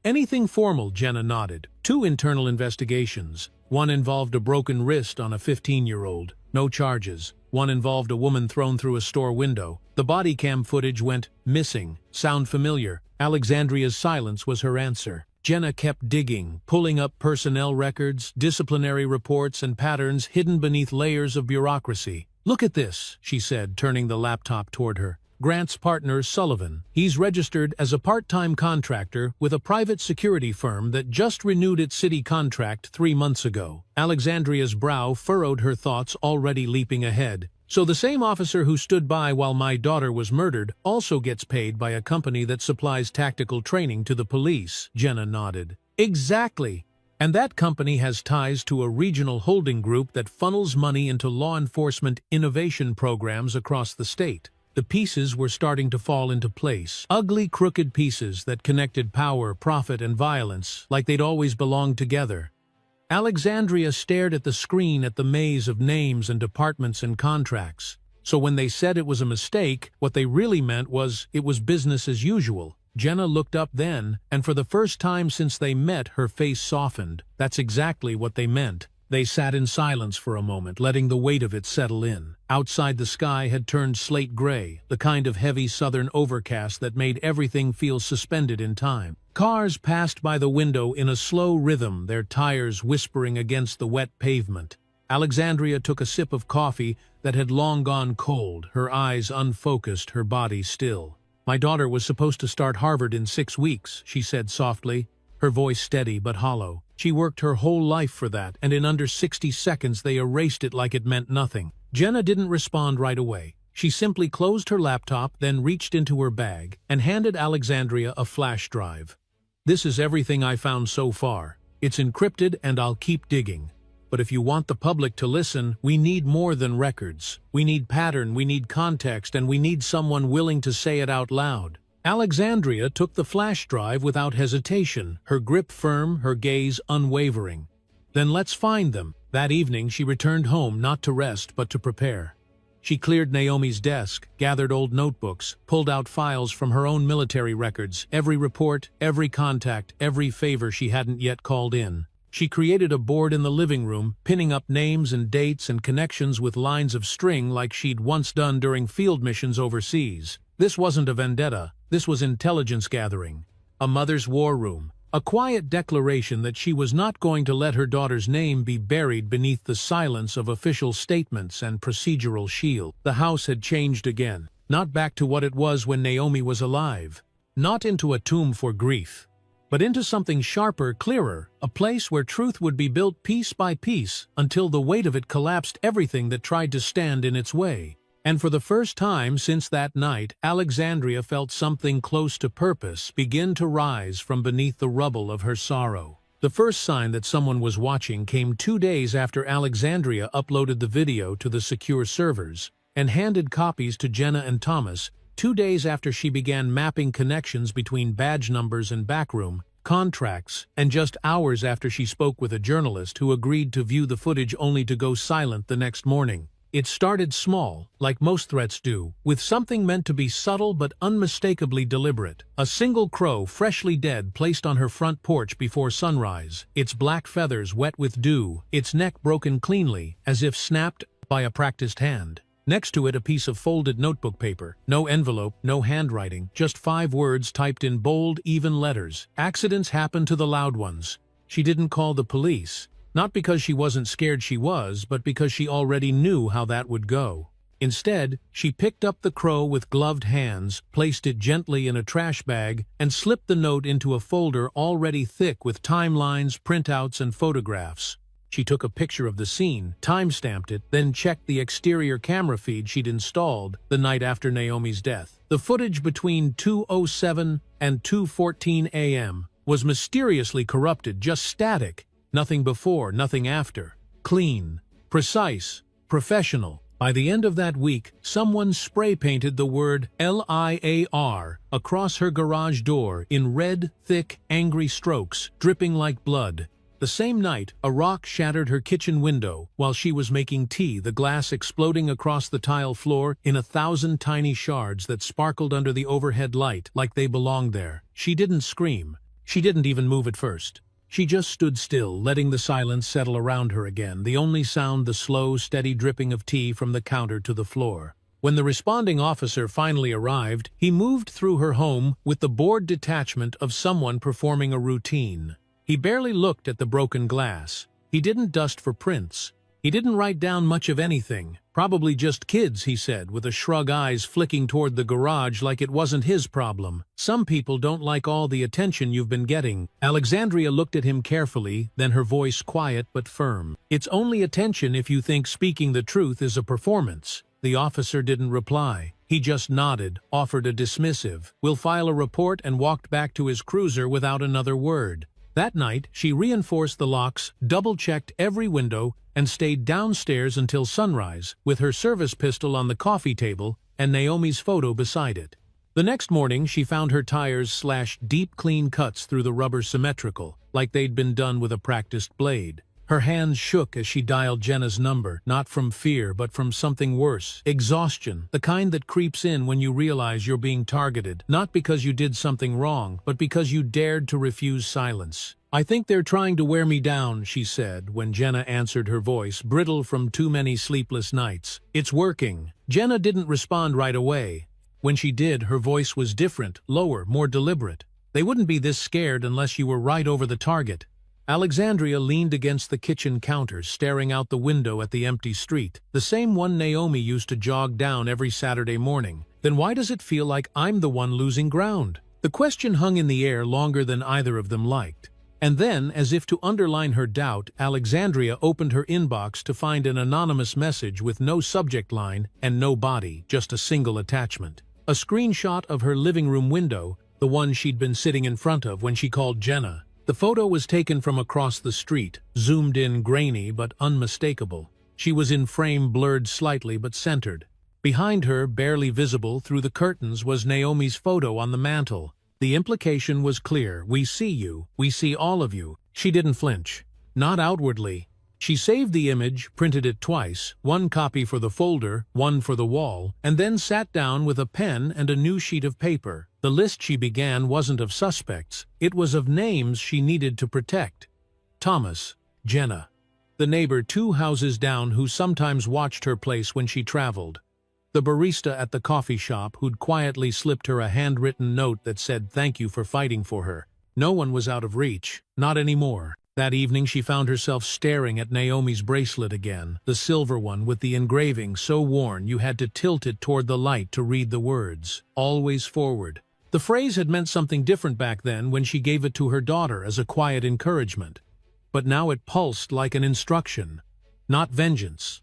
"Anything formal?" Jenna nodded. 2 internal investigations. One involved a broken wrist on a 15-year-old. No charges. One involved a woman thrown through a store window. The body cam footage went missing. Sound familiar? Alexandria's silence was her answer. Jenna kept digging, pulling up personnel records, disciplinary reports, and patterns hidden beneath layers of bureaucracy. "Look at this," she said, turning the laptop toward her. "Grant's partner, Sullivan. He's registered as a part-time contractor with a private security firm that just renewed its city contract 3 months ago." Alexandria's brow furrowed, her thoughts already leaping ahead. "So the same officer who stood by while my daughter was murdered also gets paid by a company that supplies tactical training to the police," Jenna nodded. "Exactly. And that company has ties to a regional holding group that funnels money into law enforcement innovation programs across the state." The pieces were starting to fall into place. Ugly, crooked pieces that connected power, profit, and violence, like they'd always belonged together. Alexandria stared at the screen, at the maze of names and departments and contracts. So when they said it was a mistake, what they really meant was it was business as usual. Jenna looked up then, and for the first time since they met, her face softened. That's exactly what they meant. They sat in silence for a moment, letting the weight of it settle in. Outside, the sky had turned slate gray, the kind of heavy southern overcast that made everything feel suspended in time. Cars passed by the window in a slow rhythm, their tires whispering against the wet pavement. Alexandria took a sip of coffee that had long gone cold, her eyes unfocused, her body still. "My daughter was supposed to start Harvard in 6 weeks, she said softly, her voice steady but hollow. She worked her whole life for that, and in under 60 seconds they erased it like it meant nothing. Jenna didn't respond right away. She simply closed her laptop, then reached into her bag and handed Alexandria a flash drive. "This is everything I found so far. It's encrypted and I'll keep digging. But if you want the public to listen, we need more than records. We need pattern, we need context, and we need someone willing to say it out loud." Alexandria took the flash drive without hesitation, her grip firm, her gaze unwavering. "Then let's find them." That evening she returned home not to rest but to prepare. She cleared Naomi's desk, gathered old notebooks, pulled out files from her own military records, every report, every contact, every favor she hadn't yet called in. She created a board in the living room, pinning up names and dates and connections with lines of string like she'd once done during field missions overseas. This wasn't a vendetta. This was intelligence gathering. A mother's war room. A quiet declaration that she was not going to let her daughter's name be buried beneath the silence of official statements and procedural shield. The house had changed again. Not back to what it was when Naomi was alive. Not into a tomb for grief, but into something sharper, clearer, a place where truth would be built piece by piece until the weight of it collapsed everything that tried to stand in its way. And for the first time since that night, Alexandria felt something close to purpose begin to rise from beneath the rubble of her sorrow. The first sign that someone was watching came 2 days after Alexandria uploaded the video to the secure servers and handed copies to Jenna and Thomas, 2 days after she began mapping connections between badge numbers and backroom contracts, and just hours after she spoke with a journalist who agreed to view the footage only to go silent the next morning. It started small, like most threats do, with something meant to be subtle but unmistakably deliberate. A single crow, freshly dead, placed on her front porch before sunrise, its black feathers wet with dew, its neck broken cleanly, as if snapped by a practiced hand. Next to it a piece of folded notebook paper. No envelope, no handwriting, just 5 words typed in bold, even letters. Accidents happen to the loud ones. She didn't call the police. Not because she wasn't scared she was, but because she already knew how that would go. Instead, she picked up the crow with gloved hands, placed it gently in a trash bag, and slipped the note into a folder already thick with timelines, printouts, and photographs. She took a picture of the scene, time-stamped it, then checked the exterior camera feed she'd installed the night after Naomi's death. The footage between 2:07 and 2:14 a.m. was mysteriously corrupted, just static. Nothing before, nothing after. Clean, precise, professional. By the end of that week, someone spray-painted the word LIAR across her garage door in red, thick, angry strokes, dripping like blood. The same night, a rock shattered her kitchen window while she was making tea, the glass exploding across the tile floor in 1,000 tiny shards that sparkled under the overhead light like they belonged there. She didn't scream. She didn't even move at first. She just stood still, letting the silence settle around her again, the only sound the slow, steady dripping of tea from the counter to the floor. When the responding officer finally arrived, he moved through her home with the bored detachment of someone performing a routine. He barely looked at the broken glass. He didn't dust for prints. He didn't write down much of anything. Probably just kids, he said, with a shrug, eyes flicking toward the garage like it wasn't his problem. Some people don't like all the attention you've been getting. Alexandria looked at him carefully, then her voice quiet but firm. It's only attention if you think speaking the truth is a performance. The officer didn't reply. He just nodded, offered a dismissive, "We'll file a report," and walked back to his cruiser without another word. That night, she reinforced the locks, double-checked every window, and stayed downstairs until sunrise, with her service pistol on the coffee table and Naomi's photo beside it. The next morning, she found her tires slashed deep, clean cuts through the rubber, symmetrical, like they'd been done with a practiced blade. Her hands shook as she dialed Jenna's number, not from fear but from something worse. Exhaustion, the kind that creeps in when you realize you're being targeted, not because you did something wrong, but because you dared to refuse silence. "I think they're trying to wear me down," she said, when Jenna answered, her voice brittle from too many sleepless nights. "It's working." Jenna didn't respond right away. When she did, her voice was different, lower, more deliberate. "They wouldn't be this scared unless you were right over the target." Alexandria leaned against the kitchen counter, staring out the window at the empty street, the same one Naomi used to jog down every Saturday morning. "Then why does it feel like I'm the one losing ground?" The question hung in the air longer than either of them liked. And then, as if to underline her doubt, Alexandria opened her inbox to find an anonymous message with no subject line and no body, just a single attachment. A screenshot of her living room window, the one she'd been sitting in front of when she called Jenna. The photo was taken from across the street, zoomed in, grainy but unmistakable. She was in frame, blurred slightly but centered. Behind her, barely visible through the curtains, was Naomi's photo on the mantel. The implication was clear: we see you, we see all of you. She didn't flinch. Not outwardly. She saved the image, printed it twice, one copy for the folder, one for the wall, and then sat down with a pen and a new sheet of paper. The list she began wasn't of suspects, it was of names she needed to protect. Thomas, Jenna, the neighbor 2 houses down who sometimes watched her place when she traveled, the barista at the coffee shop who'd quietly slipped her a handwritten note that said thank you for fighting for her. No one was out of reach, not anymore. That evening she found herself staring at Naomi's bracelet again, the silver one with the engraving so worn you had to tilt it toward the light to read the words, "Always forward." The phrase had meant something different back then when she gave it to her daughter as a quiet encouragement. But now it pulsed like an instruction. Not vengeance,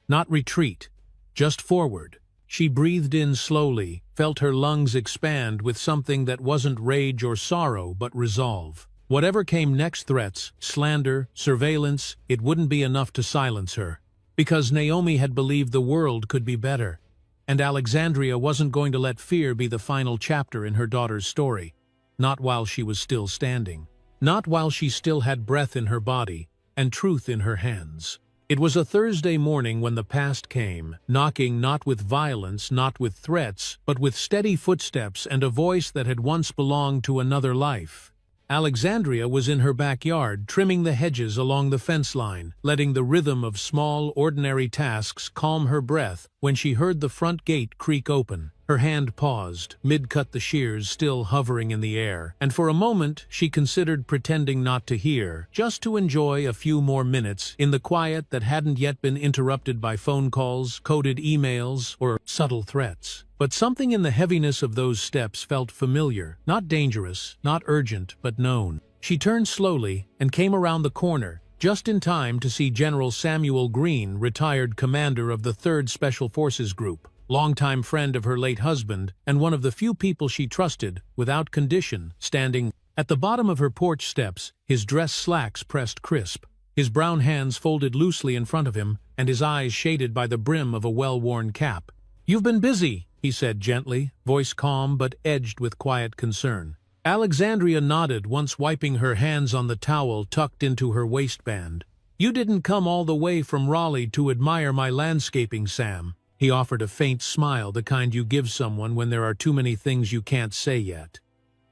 not retreat, just forward. She breathed in slowly, felt her lungs expand with something that wasn't rage or sorrow but resolve. Whatever came next, threats, slander, surveillance, it wouldn't be enough to silence her. Because Naomi had believed the world could be better. And Alexandria wasn't going to let fear be the final chapter in her daughter's story. Not while she was still standing. Not while she still had breath in her body and truth in her hands. It was a Thursday morning when the past came, knocking not with violence, not with threats, but with steady footsteps and a voice that had once belonged to another life. Alexandria was in her backyard, trimming the hedges along the fence line, letting the rhythm of small, ordinary tasks calm her breath when she heard the front gate creak open. Her hand paused, mid-cut the shears still hovering in the air, and for a moment she considered pretending not to hear, just to enjoy a few more minutes in the quiet that hadn't yet been interrupted by phone calls, coded emails, or subtle threats. But something in the heaviness of those steps felt familiar, not dangerous, not urgent, but known. She turned slowly and came around the corner, just in time to see General Samuel Green, retired commander of the 3rd Special Forces Group. Longtime friend of her late husband, and one of the few people she trusted, without condition, standing at the bottom of her porch steps, his dress slacks pressed crisp, his brown hands folded loosely in front of him, and his eyes shaded by the brim of a well-worn cap. "You've been busy," he said gently, voice calm but edged with quiet concern. Alexandria nodded, once wiping her hands on the towel tucked into her waistband. "You didn't come all the way from Raleigh to admire my landscaping, Sam." He offered a faint smile, the kind you give someone when there are too many things you can't say yet.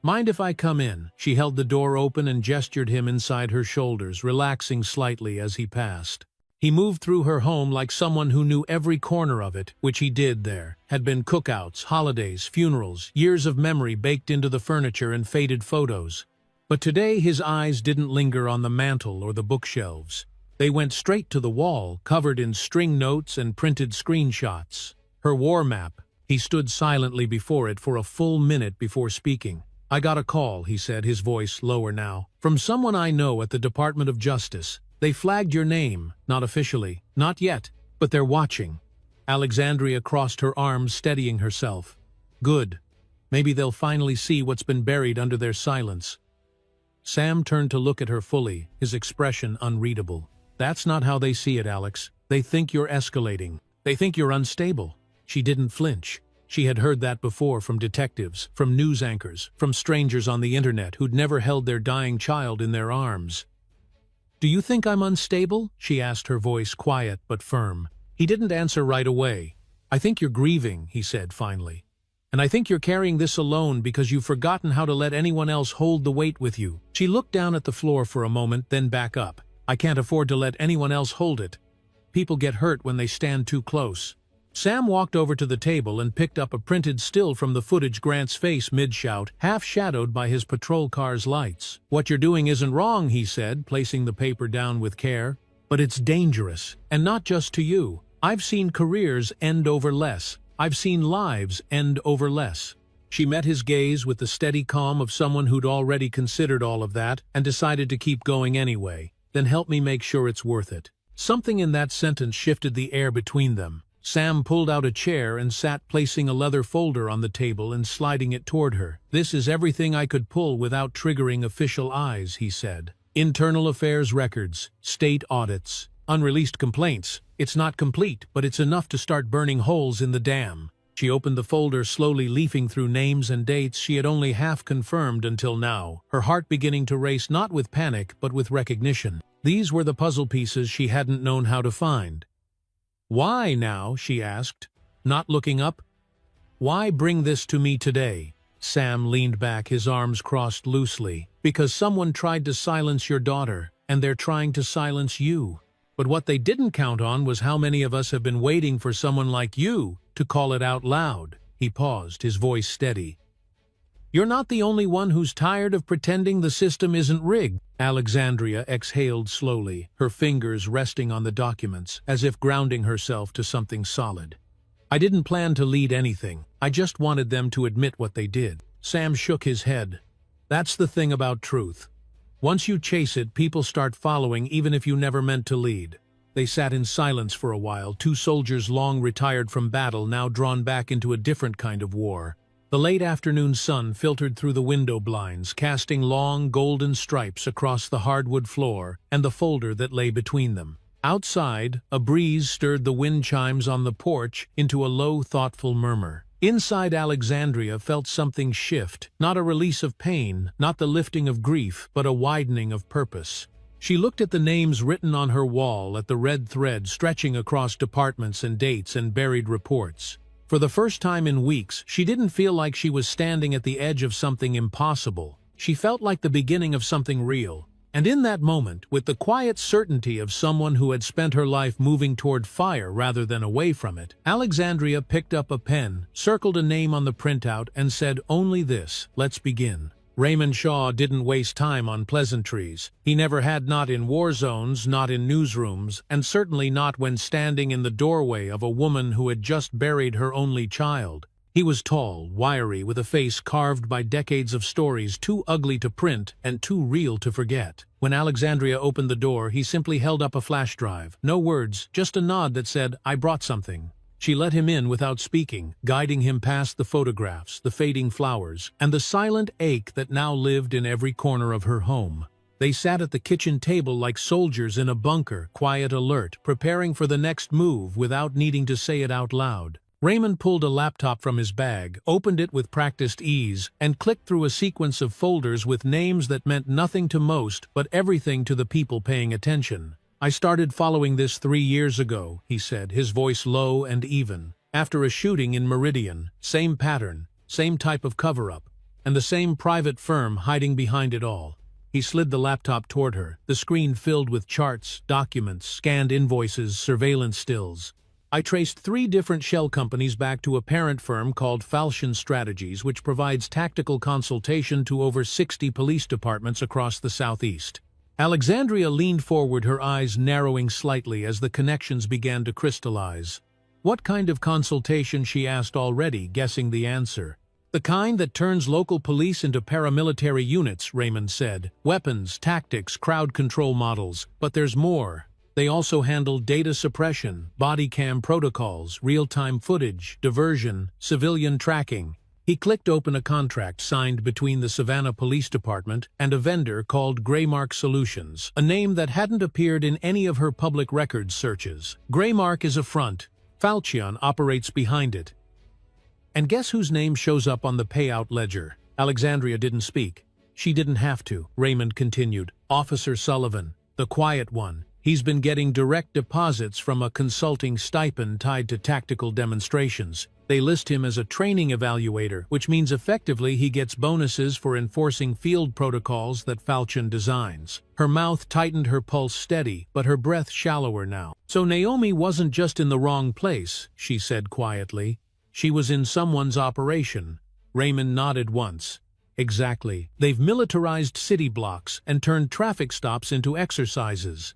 "Mind if I come in?" She held the door open and gestured him inside her shoulders, relaxing slightly as he passed. He moved through her home like someone who knew every corner of it, which he did there. Had been cookouts, holidays, funerals, years of memory baked into the furniture and faded photos. But today his eyes didn't linger on the mantel or the bookshelves. They went straight to the wall, covered in string notes and printed screenshots. Her war map. He stood silently before it for a full minute before speaking. "I got a call," he said, his voice lower now, "from someone I know at the Department of Justice. They flagged your name, not officially, not yet, but they're watching." Alexandria crossed her arms, steadying herself. "Good. Maybe they'll finally see what's been buried under their silence." Sam turned to look at her fully, his expression unreadable. "That's not how they see it, Alex. They think you're escalating. They think you're unstable." She didn't flinch. She had heard that before from detectives, from news anchors, from strangers on the internet who'd never held their dying child in their arms. "Do you think I'm unstable?" she asked, her voice quiet but firm. He didn't answer right away. "I think you're grieving," he said finally. "And I think you're carrying this alone because you've forgotten how to let anyone else hold the weight with you." She looked down at the floor for a moment, then back up. "I can't afford to let anyone else hold it. People get hurt when they stand too close." Sam walked over to the table and picked up a printed still from the footage, Grant's face mid-shout, half-shadowed by his patrol car's lights. "What you're doing isn't wrong," he said, placing the paper down with care. "But it's dangerous, and not just to you. I've seen careers end over less. I've seen lives end over less." She met his gaze with the steady calm of someone who'd already considered all of that and decided to keep going anyway. "Then help me make sure it's worth it." Something in that sentence shifted the air between them. Sam pulled out a chair and sat, placing a leather folder on the table and sliding it toward her. "This is everything I could pull without triggering official eyes," he said. "Internal affairs records, state audits, unreleased complaints. It's not complete, but it's enough to start burning holes in the dam." She opened the folder, slowly leafing through names and dates she had only half confirmed until now, her heart beginning to race not with panic but with recognition. These were the puzzle pieces she hadn't known how to find. "Why now?" she asked, not looking up. "Why bring this to me today?" Sam leaned back, his arms crossed loosely. "Because someone tried to silence your daughter, and they're trying to silence you. But what they didn't count on was how many of us have been waiting for someone like you to call it out loud." He paused, his voice steady. "You're not the only one who's tired of pretending the system isn't rigged." Alexandria exhaled slowly, her fingers resting on the documents, as if grounding herself to something solid. "I didn't plan to lead anything. I just wanted them to admit what they did." Sam shook his head. "That's the thing about truth. Once you chase it, people start following even if you never meant to lead." They sat in silence for a while, two soldiers long retired from battle, now drawn back into a different kind of war. The late afternoon sun filtered through the window blinds, casting long, golden stripes across the hardwood floor and the folder that lay between them. Outside, a breeze stirred the wind chimes on the porch into a low, thoughtful murmur. Inside, Alexandria felt something shift, not a release of pain, not the lifting of grief, but a widening of purpose. She looked at the names written on her wall, at the red thread stretching across departments and dates and buried reports. For the first time in weeks, she didn't feel like she was standing at the edge of something impossible. She felt like the beginning of something real. And in that moment, with the quiet certainty of someone who had spent her life moving toward fire rather than away from it, Alexandria picked up a pen, circled a name on the printout, and said, "Only this. Let's begin." Raymond Shaw didn't waste time on pleasantries. He never had, not in war zones, not in newsrooms, and certainly not when standing in the doorway of a woman who had just buried her only child. He was tall, wiry, with a face carved by decades of stories too ugly to print and too real to forget. When Alexandria opened the door, he simply held up a flash drive. No words, just a nod that said, "I brought something." She let him in without speaking, guiding him past the photographs, the fading flowers, and the silent ache that now lived in every corner of her home. They sat at the kitchen table like soldiers in a bunker, quiet, alert, preparing for the next move without needing to say it out loud. Raymond pulled a laptop from his bag, opened it with practiced ease, and clicked through a sequence of folders with names that meant nothing to most but everything to the people paying attention. "I started following this 3 years ago," he said, his voice low and even. "After a shooting in Meridian, same pattern, same type of cover-up, and the same private firm hiding behind it all." He slid the laptop toward her, the screen filled with charts, documents, scanned invoices, surveillance stills. "I traced 3 different shell companies back to a parent firm called Falchion Strategies, which provides tactical consultation to over 60 police departments across the Southeast." Alexandria leaned forward, her eyes narrowing slightly as the connections began to crystallize. "What kind of consultation?" she asked, already guessing the answer. "The kind that turns local police into paramilitary units," Raymond said. "Weapons, tactics, crowd control models. But there's more. They also handle data suppression, body cam protocols, real-time footage, diversion, civilian tracking." He clicked open a contract signed between the Savannah Police Department and a vendor called Graymark Solutions, a name that hadn't appeared in any of her public records searches. Graymark is a front. Falchion operates behind it. And guess whose name shows up on the payout ledger? Alexandria didn't speak. She didn't have to, Raymond continued. "Officer Sullivan, the quiet one. He's been getting direct deposits from a consulting stipend tied to tactical demonstrations. They list him as a training evaluator, which means effectively he gets bonuses for enforcing field protocols that Falchion designs." Her mouth tightened, her pulse steady, but her breath shallower now. "So Naomi wasn't just in the wrong place," she said quietly. "She was in someone's operation." Raymond nodded once. "Exactly. They've militarized city blocks and turned traffic stops into exercises.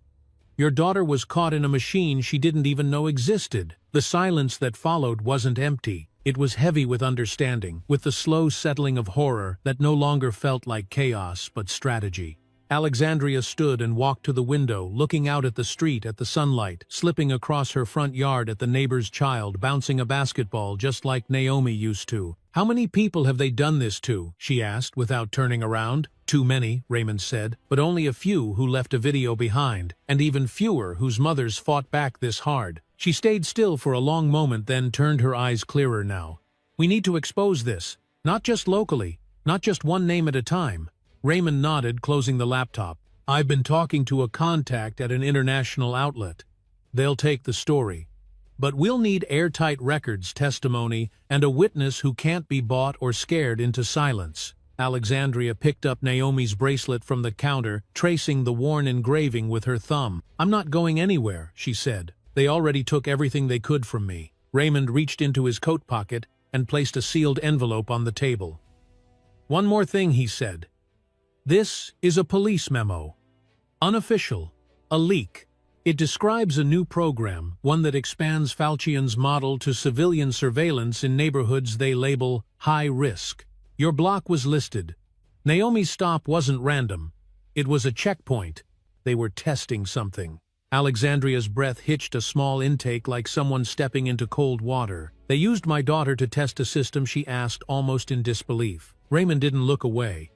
Your daughter was caught in a machine she didn't even know existed." The silence that followed wasn't empty. It was heavy with understanding, with the slow settling of horror that no longer felt like chaos but strategy. Alexandria stood and walked to the window, looking out at the street, at the sunlight, slipping across her front yard at the neighbor's child bouncing a basketball just like Naomi used to. "How many people have they done this to?" she asked without turning around. "Too many," Raymond said, "but only a few who left a video behind, and even fewer whose mothers fought back this hard." She stayed still for a long moment, then turned, her eyes clearer now. "We need to expose this, not just locally, not just one name at a time." Raymond nodded, closing the laptop. "I've been talking to a contact at an international outlet. They'll take the story. But we'll need airtight records, testimony, and a witness who can't be bought or scared into silence." Alexandria picked up Naomi's bracelet from the counter, tracing the worn engraving with her thumb. "I'm not going anywhere," she said. "They already took everything they could from me." Raymond reached into his coat pocket and placed a sealed envelope on the table. "One more thing," he said. "This is a police memo. Unofficial. A leak. It describes a new program, one that expands Falchion's model to civilian surveillance in neighborhoods they label high risk. Your block was listed. Naomi's stop wasn't random. It was a checkpoint. They were testing something." Alexandria's breath hitched a small intake like someone stepping into cold water. They used my daughter to test a system, she asked, almost in disbelief. Raymond didn't look away.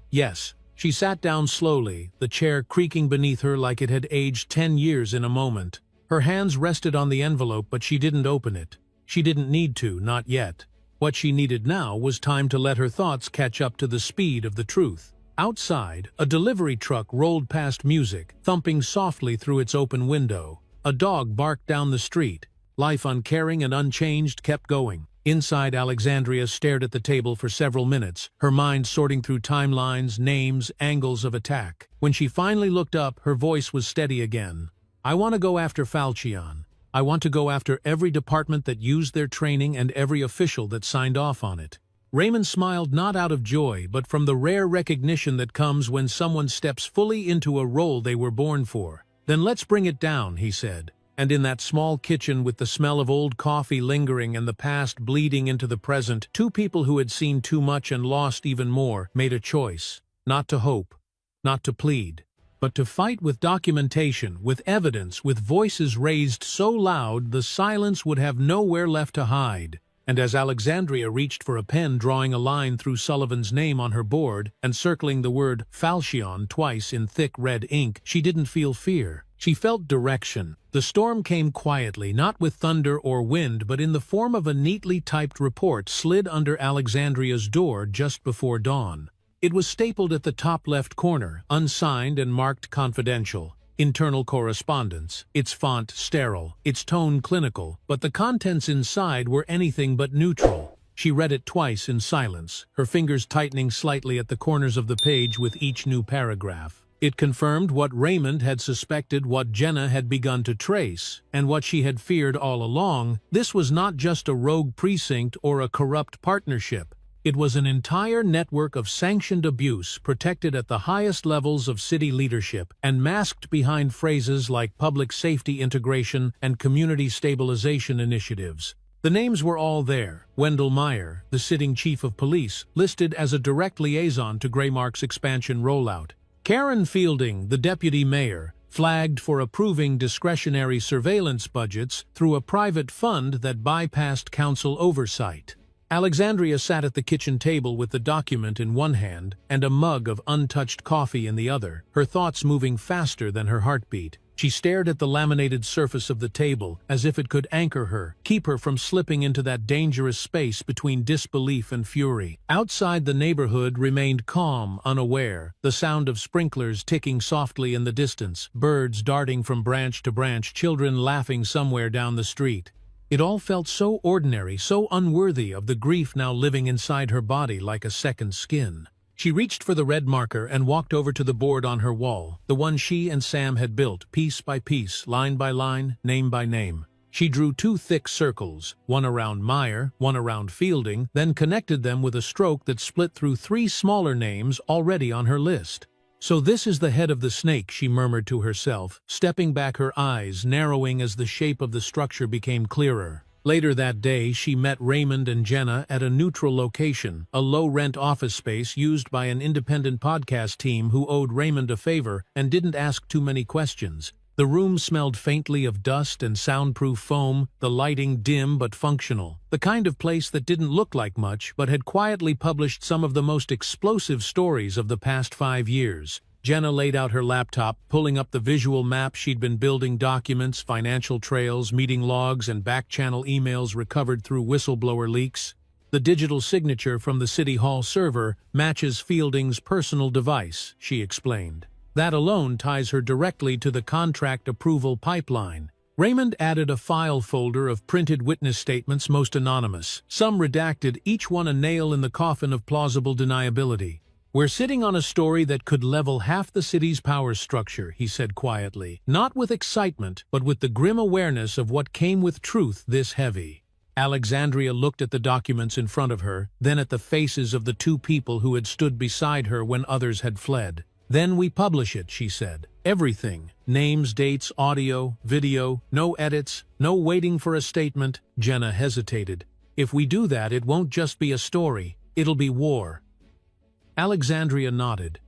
Yes. She sat down slowly, the chair creaking beneath her like it had aged 10 years in a moment. Her hands rested on the envelope, but she didn't open it. She didn't need to, not yet. What she needed now was time to let her thoughts catch up to the speed of the truth. Outside, a delivery truck rolled past, music thumping softly through its open window. A dog barked down the street. Life, uncaring and unchanged, kept going. Inside, Alexandria stared at the table for several minutes, her mind sorting through timelines, names, angles of attack. When she finally looked up, her voice was steady again. I want to go after Falchion. I want to go after every department that used their training and every official that signed off on it. Raymond smiled, not out of joy, but from the rare recognition that comes when someone steps fully into a role they were born for. Then let's bring it down, he said. And in that small kitchen, with the smell of old coffee lingering and the past bleeding into the present, two people who had seen too much and lost even more made a choice. Not to hope, not to plead, but to fight with documentation, with evidence, with voices raised so loud the silence would have nowhere left to hide. And as Alexandria reached for a pen, drawing a line through Sullivan's name on her board and circling the word Falchion twice in thick red ink, she didn't feel fear. She felt direction. The storm came quietly, not with thunder or wind, but in the form of a neatly typed report slid under Alexandria's door just before dawn. It was stapled at the top left corner, unsigned and marked confidential. Internal correspondence, its font sterile, its tone clinical, but the contents inside were anything but neutral. She read it twice in silence, her fingers tightening slightly at the corners of the page with each new paragraph. It confirmed what Raymond had suspected, what Jenna had begun to trace, and what she had feared all along. This was not just a rogue precinct or a corrupt partnership. It was an entire network of sanctioned abuse, protected at the highest levels of city leadership, and masked behind phrases like public safety integration and community stabilization initiatives. The names were all there. Wendell Meyer, the sitting chief of police, listed as a direct liaison to Greymark's expansion rollout. Karen Fielding, the deputy mayor, flagged for approving discretionary surveillance budgets through a private fund that bypassed council oversight. Alexandria sat at the kitchen table with the document in one hand and a mug of untouched coffee in the other, her thoughts moving faster than her heartbeat. She stared at the laminated surface of the table as if it could anchor her, keep her from slipping into that dangerous space between disbelief and fury. Outside, the neighborhood remained calm, unaware, the sound of sprinklers ticking softly in the distance, birds darting from branch to branch, children laughing somewhere down the street. It all felt so ordinary, so unworthy of the grief now living inside her body like a second skin. She reached for the red marker and walked over to the board on her wall, the one she and Sam had built, piece by piece, line by line, name by name. She drew two thick circles, one around Meyer, one around Fielding, then connected them with a stroke that split through three smaller names already on her list. So this is the head of the snake, she murmured to herself, stepping back, her eyes narrowing as the shape of the structure became clearer. Later that day, she met Raymond and Jenna at a neutral location, a low-rent office space used by an independent podcast team who owed Raymond a favor and didn't ask too many questions. The room smelled faintly of dust and soundproof foam, the lighting dim but functional. The kind of place that didn't look like much but had quietly published some of the most explosive stories of the past 5 years. Jenna laid out her laptop, pulling up the visual map she'd been building, documents, financial trails, meeting logs, and back-channel emails recovered through whistleblower leaks. The digital signature from the City Hall server matches Fielding's personal device, she explained. That alone ties her directly to the contract approval pipeline. Raymond added a file folder of printed witness statements, most anonymous, some redacted, each one a nail in the coffin of plausible deniability. We're sitting on a story that could level half the city's power structure, he said quietly, not with excitement, but with the grim awareness of what came with truth this heavy. Alexandria looked at the documents in front of her, then at the faces of the two people who had stood beside her when others had fled. Then we publish it, she said. Everything. Names, dates, audio, video, no edits, no waiting for a statement. Jenna hesitated. If we do that, it won't just be a story. It'll be war. Alexandria nodded.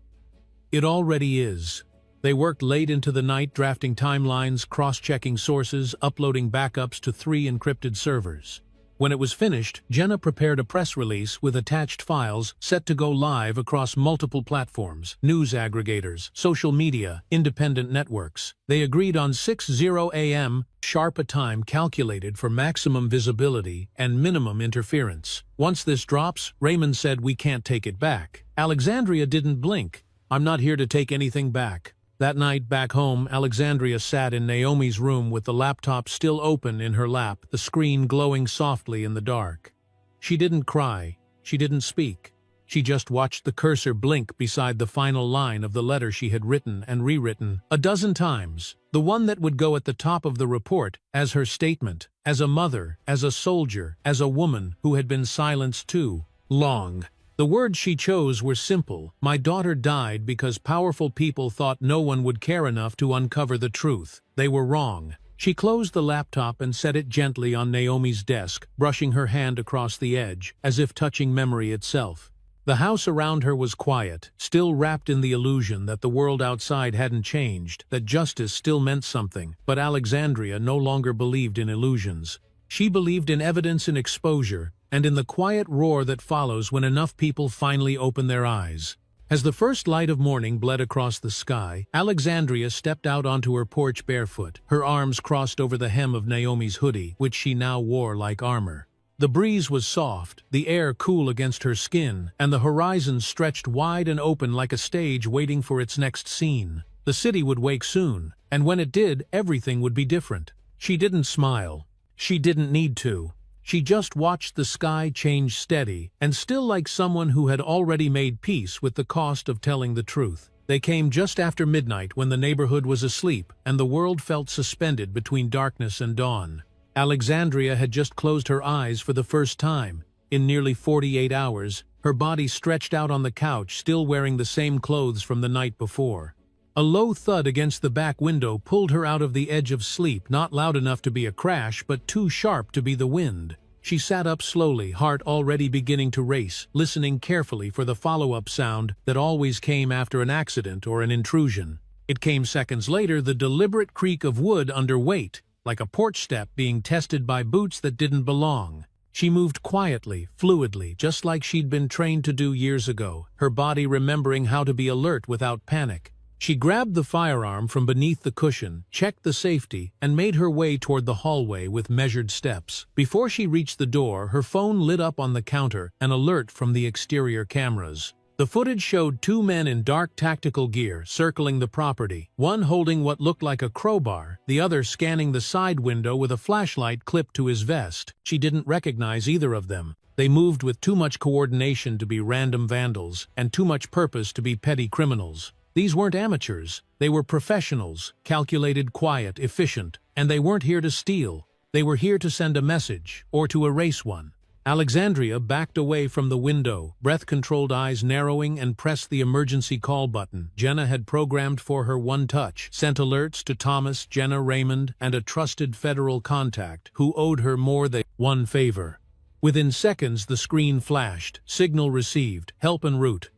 It already is. They worked late into the night, drafting timelines, cross-checking sources, uploading backups to 3 encrypted servers. When it was finished, Jenna prepared a press release with attached files set to go live across multiple platforms, news aggregators, social media, independent networks. They agreed on 6:00 a.m. sharp, a time calculated for maximum visibility and minimum interference. Once this drops, Raymond said, "We can't take it back." Alexandria didn't blink. "I'm not here to take anything back." That night, back home, Alexandria sat in Naomi's room with the laptop still open in her lap, the screen glowing softly in the dark. She didn't cry. She didn't speak. She just watched the cursor blink beside the final line of the letter she had written and rewritten a dozen times. The one that would go at the top of the report as her statement, as a mother, as a soldier, as a woman who had been silenced too long. The words she chose were simple. "My daughter died because powerful people thought no one would care enough to uncover the truth. They were wrong." She closed the laptop and set it gently on Naomi's desk, brushing her hand across the edge, as if touching memory itself. The house around her was quiet, still wrapped in the illusion that the world outside hadn't changed, that justice still meant something. But Alexandria no longer believed in illusions. She believed in evidence and exposure, and in the quiet roar that follows when enough people finally open their eyes. As the first light of morning bled across the sky, Alexandria stepped out onto her porch barefoot, her arms crossed over the hem of Naomi's hoodie, which she now wore like armor. The breeze was soft, the air cool against her skin, and the horizon stretched wide and open like a stage waiting for its next scene. The city would wake soon, and when it did, everything would be different. She didn't smile. She didn't need to. She just watched the sky change steady, and still, like someone who had already made peace with the cost of telling the truth. They came just after midnight, when the neighborhood was asleep and the world felt suspended between darkness and dawn. Alexandria had just closed her eyes for the first time in nearly 48 hours, her body stretched out on the couch, still wearing the same clothes from the night before. A low thud against the back window pulled her out of the edge of sleep, not loud enough to be a crash, but too sharp to be the wind. She sat up slowly, heart already beginning to race, listening carefully for the follow-up sound that always came after an accident or an intrusion. It came seconds later, the deliberate creak of wood under weight, like a porch step being tested by boots that didn't belong. She moved quietly, fluidly, just like she'd been trained to do years ago, her body remembering how to be alert without panic. She grabbed the firearm from beneath the cushion, checked the safety, and made her way toward the hallway with measured steps. Before she reached the door, her phone lit up on the counter, an alert from the exterior cameras. The footage showed two men in dark tactical gear circling the property, one holding what looked like a crowbar, the other scanning the side window with a flashlight clipped to his vest. She didn't recognize either of them. They moved with too much coordination to be random vandals, and too much purpose to be petty criminals. These weren't amateurs, they were professionals, calculated, quiet, efficient, and they weren't here to steal. They were here to send a message, or to erase one. Alexandria backed away from the window, breath-controlled eyes narrowing, and pressed the emergency call button Jenna had programmed for her one touch, sent alerts to Thomas, Jenna, Raymond, and a trusted federal contact who owed her more than one favor. Within seconds the screen flashed, signal received, help en route.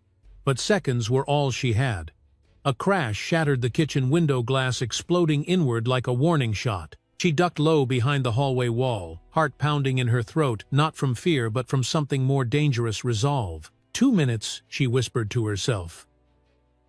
But seconds were all she had. A crash shattered the kitchen window glass, exploding inward like a warning shot. She ducked low behind the hallway wall, heart pounding in her throat, not from fear but from something more dangerous, resolve. 2 minutes, she whispered to herself.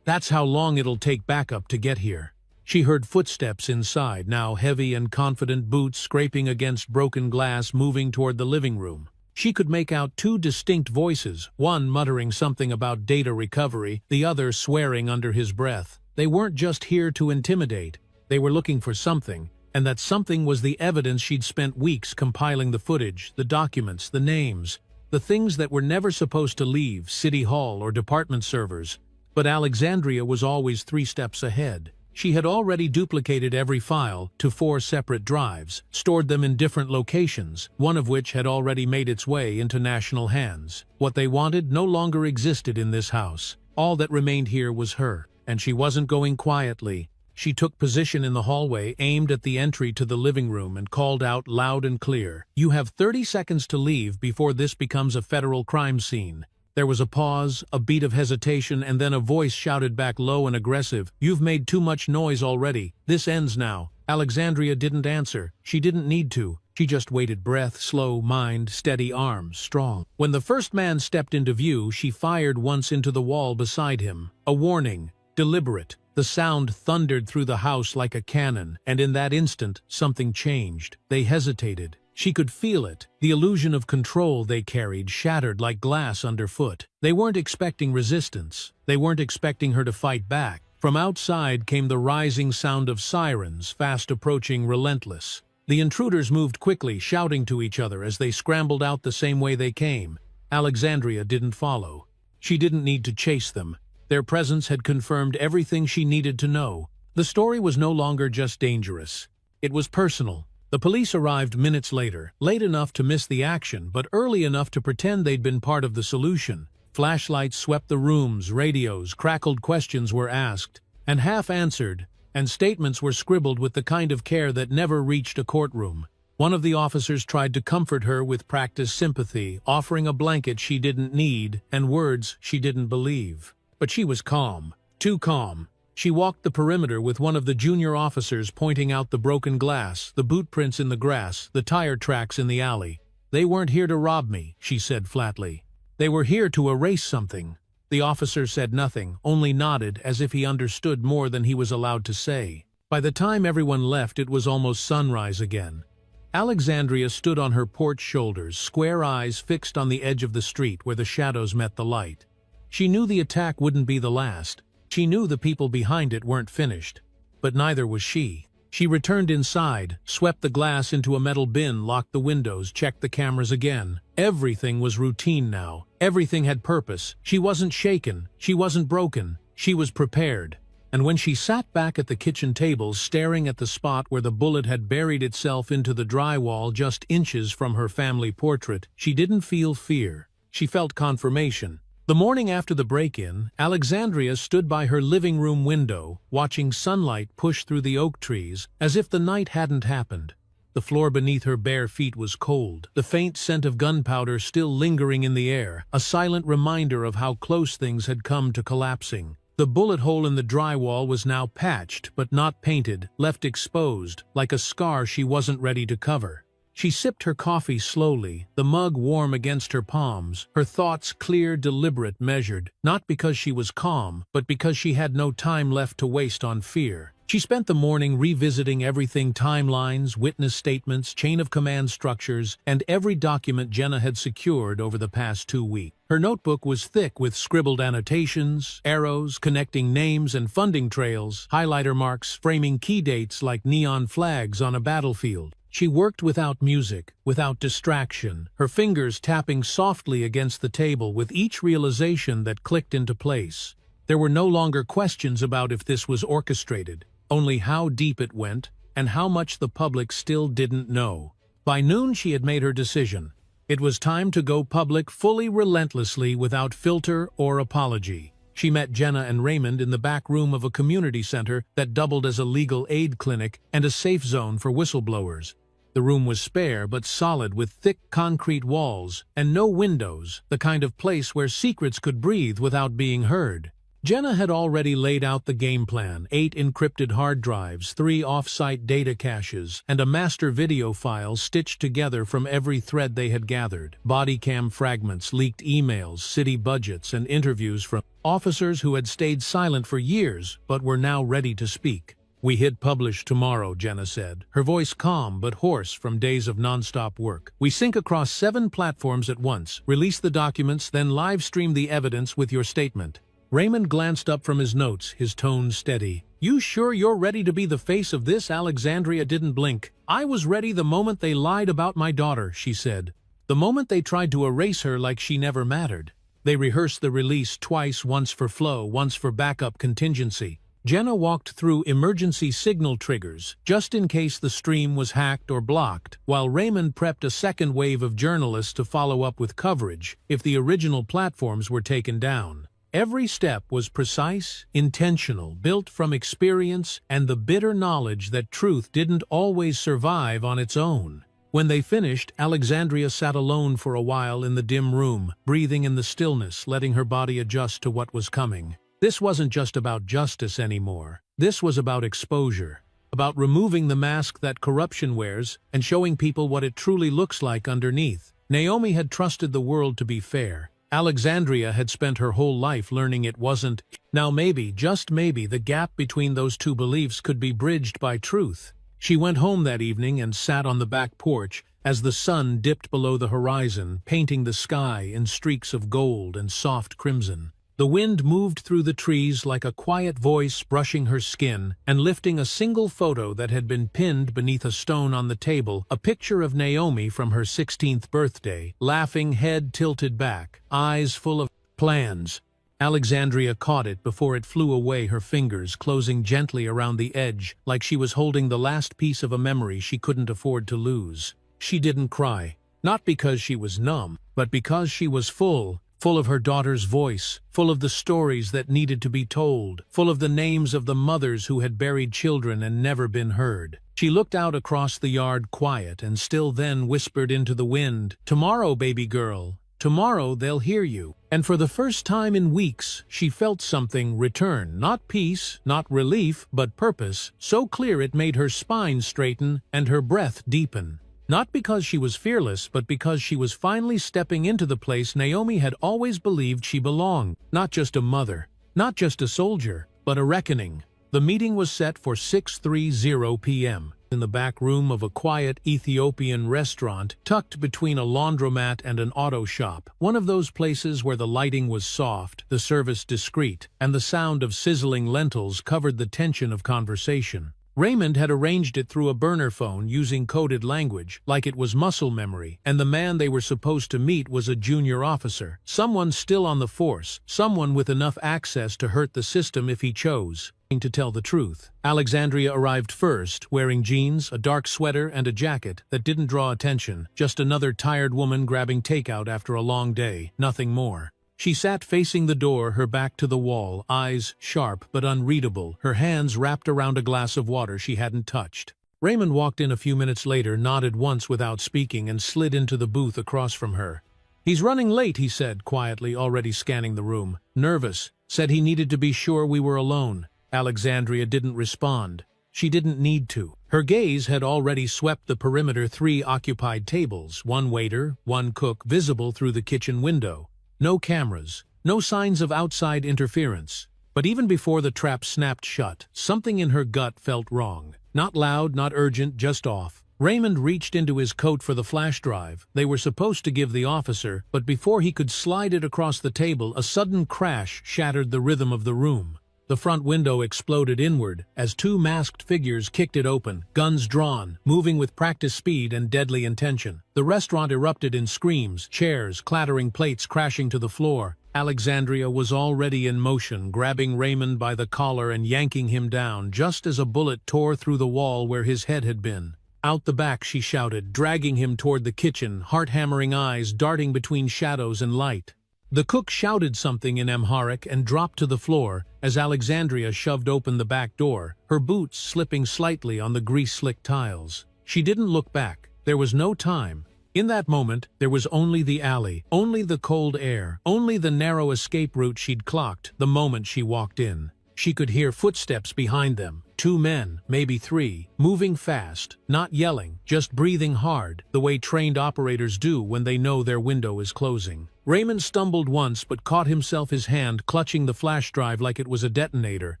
That's how long it'll take backup to get here. She heard footsteps inside, now heavy and confident, boots scraping against broken glass, moving toward the living room. She could make out two distinct voices, one muttering something about data recovery, the other swearing under his breath. They weren't just here to intimidate. They were looking for something, and that something was the evidence she'd spent weeks compiling: the footage, the documents, the names, the things that were never supposed to leave City Hall or department servers. But Alexandria was always 3 steps ahead. She had already duplicated every file to 4 separate drives, stored them in different locations, one of which had already made its way into national hands. What they wanted no longer existed in this house. All that remained here was her, and she wasn't going quietly. She took position in the hallway, aimed at the entry to the living room, and called out loud and clear, "You have 30 seconds to leave before this becomes a federal crime scene." There was a pause, a beat of hesitation, and then a voice shouted back, low and aggressive, "You've made too much noise already. This ends now." Alexandria didn't answer. She didn't need to. She just waited, breath slow, mind steady, arms strong. When the first man stepped into view, she fired once into the wall beside him. A warning, deliberate. The sound thundered through the house like a cannon, and in that instant, something changed. They hesitated. She could feel it. The illusion of control they carried shattered like glass underfoot. They weren't expecting resistance. They weren't expecting her to fight back. From outside came the rising sound of sirens, fast approaching, relentless. The intruders moved quickly, shouting to each other as they scrambled out the same way they came. Alexandria didn't follow. She didn't need to chase them. Their presence had confirmed everything she needed to know. The story was no longer just dangerous. It was personal. The police arrived minutes later, late enough to miss the action, but early enough to pretend they'd been part of the solution. Flashlights swept the rooms, radios crackled, questions were asked, and half answered, and statements were scribbled with the kind of care that never reached a courtroom. One of the officers tried to comfort her with practiced sympathy, offering a blanket she didn't need and words she didn't believe. But she was calm, too calm. She walked the perimeter with one of the junior officers pointing out the broken glass, the boot prints in the grass, the tire tracks in the alley. "They weren't here to rob me," she said flatly. "They were here to erase something." The officer said nothing, only nodded as if he understood more than he was allowed to say. By the time everyone left, it was almost sunrise again. Alexandria stood on her porch shoulders, square eyes fixed on the edge of the street where the shadows met the light. She knew the attack wouldn't be the last. She knew the people behind it weren't finished. But neither was she. She returned inside, swept the glass into a metal bin, locked the windows, checked the cameras again. Everything was routine now. Everything had purpose. She wasn't shaken. She wasn't broken. She was prepared. And when she sat back at the kitchen table, staring at the spot where the bullet had buried itself into the drywall just inches from her family portrait, she didn't feel fear. She felt confirmation. The morning after the break-in, Alexandria stood by her living room window, watching sunlight push through the oak trees, as if the night hadn't happened. The floor beneath her bare feet was cold, the faint scent of gunpowder still lingering in the air, a silent reminder of how close things had come to collapsing. The bullet hole in the drywall was now patched, but not painted, left exposed, like a scar she wasn't ready to cover. She sipped her coffee slowly, the mug warm against her palms, her thoughts clear, deliberate, measured, not because she was calm, but because she had no time left to waste on fear. She spent the morning revisiting everything: timelines, witness statements, chain of command structures, and every document Jenna had secured over the past 2 weeks. Her notebook was thick with scribbled annotations, arrows, connecting names and funding trails, highlighter marks framing key dates like neon flags on a battlefield. She worked without music, without distraction, her fingers tapping softly against the table with each realization that clicked into place. There were no longer questions about if this was orchestrated, only how deep it went and how much the public still didn't know. By noon she had made her decision. It was time to go public fully, relentlessly, without filter or apology. She met Jenna and Raymond in the back room of a community center that doubled as a legal aid clinic and a safe zone for whistleblowers. The room was spare but solid, with thick concrete walls and no windows, the kind of place where secrets could breathe without being heard. Jenna had already laid out the game plan: 8 encrypted hard drives, 3 off-site data caches, and a master video file stitched together from every thread they had gathered. Body cam fragments, leaked emails, city budgets, and interviews from officers who had stayed silent for years but were now ready to speak. "We hit publish tomorrow," Jenna said, her voice calm but hoarse from days of non-stop work. "We sync across 7 platforms at once, release the documents, then live stream the evidence with your statement." Raymond glanced up from his notes, his tone steady. "You sure you're ready to be the face of this?" Alexandria didn't blink. "I was ready the moment they lied about my daughter," she said. "The moment they tried to erase her like she never mattered." They rehearsed the release twice, once for flow, once for backup contingency. Jenna walked through emergency signal triggers, just in case the stream was hacked or blocked, while Raymond prepped a second wave of journalists to follow up with coverage if the original platforms were taken down. Every step was precise, intentional, built from experience and the bitter knowledge that truth didn't always survive on its own. When they finished, Alexandria sat alone for a while in the dim room, breathing in the stillness, letting her body adjust to what was coming. This wasn't just about justice anymore. This was about exposure. about removing the mask that corruption wears and showing people what it truly looks like underneath. Naomi had trusted the world to be fair. Alexandria had spent her whole life learning it wasn't. Now maybe, just maybe, the gap between those two beliefs could be bridged by truth. She went home that evening and sat on the back porch as the sun dipped below the horizon, painting the sky in streaks of gold and soft crimson. The wind moved through the trees like a quiet voice brushing her skin and lifting a single photo that had been pinned beneath a stone on the table, a picture of Naomi from her 16th birthday, laughing, head tilted back, eyes full of plans. Alexandria caught it before it flew away, her fingers closing gently around the edge like she was holding the last piece of a memory she couldn't afford to lose. She didn't cry, not because she was numb, but because she was full of her daughter's voice, full of the stories that needed to be told, full of the names of the mothers who had buried children and never been heard. She looked out across the yard, quiet and still, then whispered into the wind, "Tomorrow, baby girl, tomorrow they'll hear you." And for the first time in weeks, she felt something return, not peace, not relief, but purpose, so clear it made her spine straighten and her breath deepen. Not because she was fearless, but because she was finally stepping into the place Naomi had always believed she belonged. Not just a mother, not just a soldier, but a reckoning. The meeting was set for 6:30 p.m. in the back room of a quiet Ethiopian restaurant tucked between a laundromat and an auto shop. One of those places where the lighting was soft, the service discreet, and the sound of sizzling lentils covered the tension of conversation. Raymond had arranged it through a burner phone using coded language, like it was muscle memory, and the man they were supposed to meet was a junior officer, someone still on the force, someone with enough access to hurt the system if he chose. To tell the truth, Alexandria arrived first, wearing jeans, a dark sweater, and a jacket that didn't draw attention, just another tired woman grabbing takeout after a long day, nothing more. She sat facing the door, her back to the wall, eyes sharp but unreadable, her hands wrapped around a glass of water she hadn't touched. Raymond walked in a few minutes later, nodded once without speaking, and slid into the booth across from her. "He's running late," he said quietly, already scanning the room. "Nervous. Said he needed to be sure we were alone." Alexandria didn't respond. She didn't need to. Her gaze had already swept the perimeter, 3 occupied tables, 1 waiter, 1 cook visible through the kitchen window. No cameras, no signs of outside interference. But even before the trap snapped shut, something in her gut felt wrong. Not loud, not urgent, just off. Raymond reached into his coat for the flash drive they were supposed to give the officer, but before he could slide it across the table, a sudden crash shattered the rhythm of the room. The front window exploded inward as 2 masked figures kicked it open, guns drawn, moving with practiced speed and deadly intention. The restaurant erupted in screams, chairs, clattering plates crashing to the floor. Alexandria was already in motion, grabbing Raymond by the collar and yanking him down just as a bullet tore through the wall where his head had been. Out the back, she shouted, dragging him toward the kitchen, heart-hammering eyes darting between shadows and light. The cook shouted something in Amharic and dropped to the floor as Alexandria shoved open the back door, her boots slipping slightly on the grease-slicked tiles. She didn't look back. There was no time. In that moment, there was only the alley, only the cold air, only the narrow escape route she'd clocked the moment she walked in. She could hear footsteps behind them, 2 men, maybe 3, moving fast, not yelling, just breathing hard, the way trained operators do when they know their window is closing. Raymond stumbled once but caught himself, his hand clutching the flash drive like it was a detonator.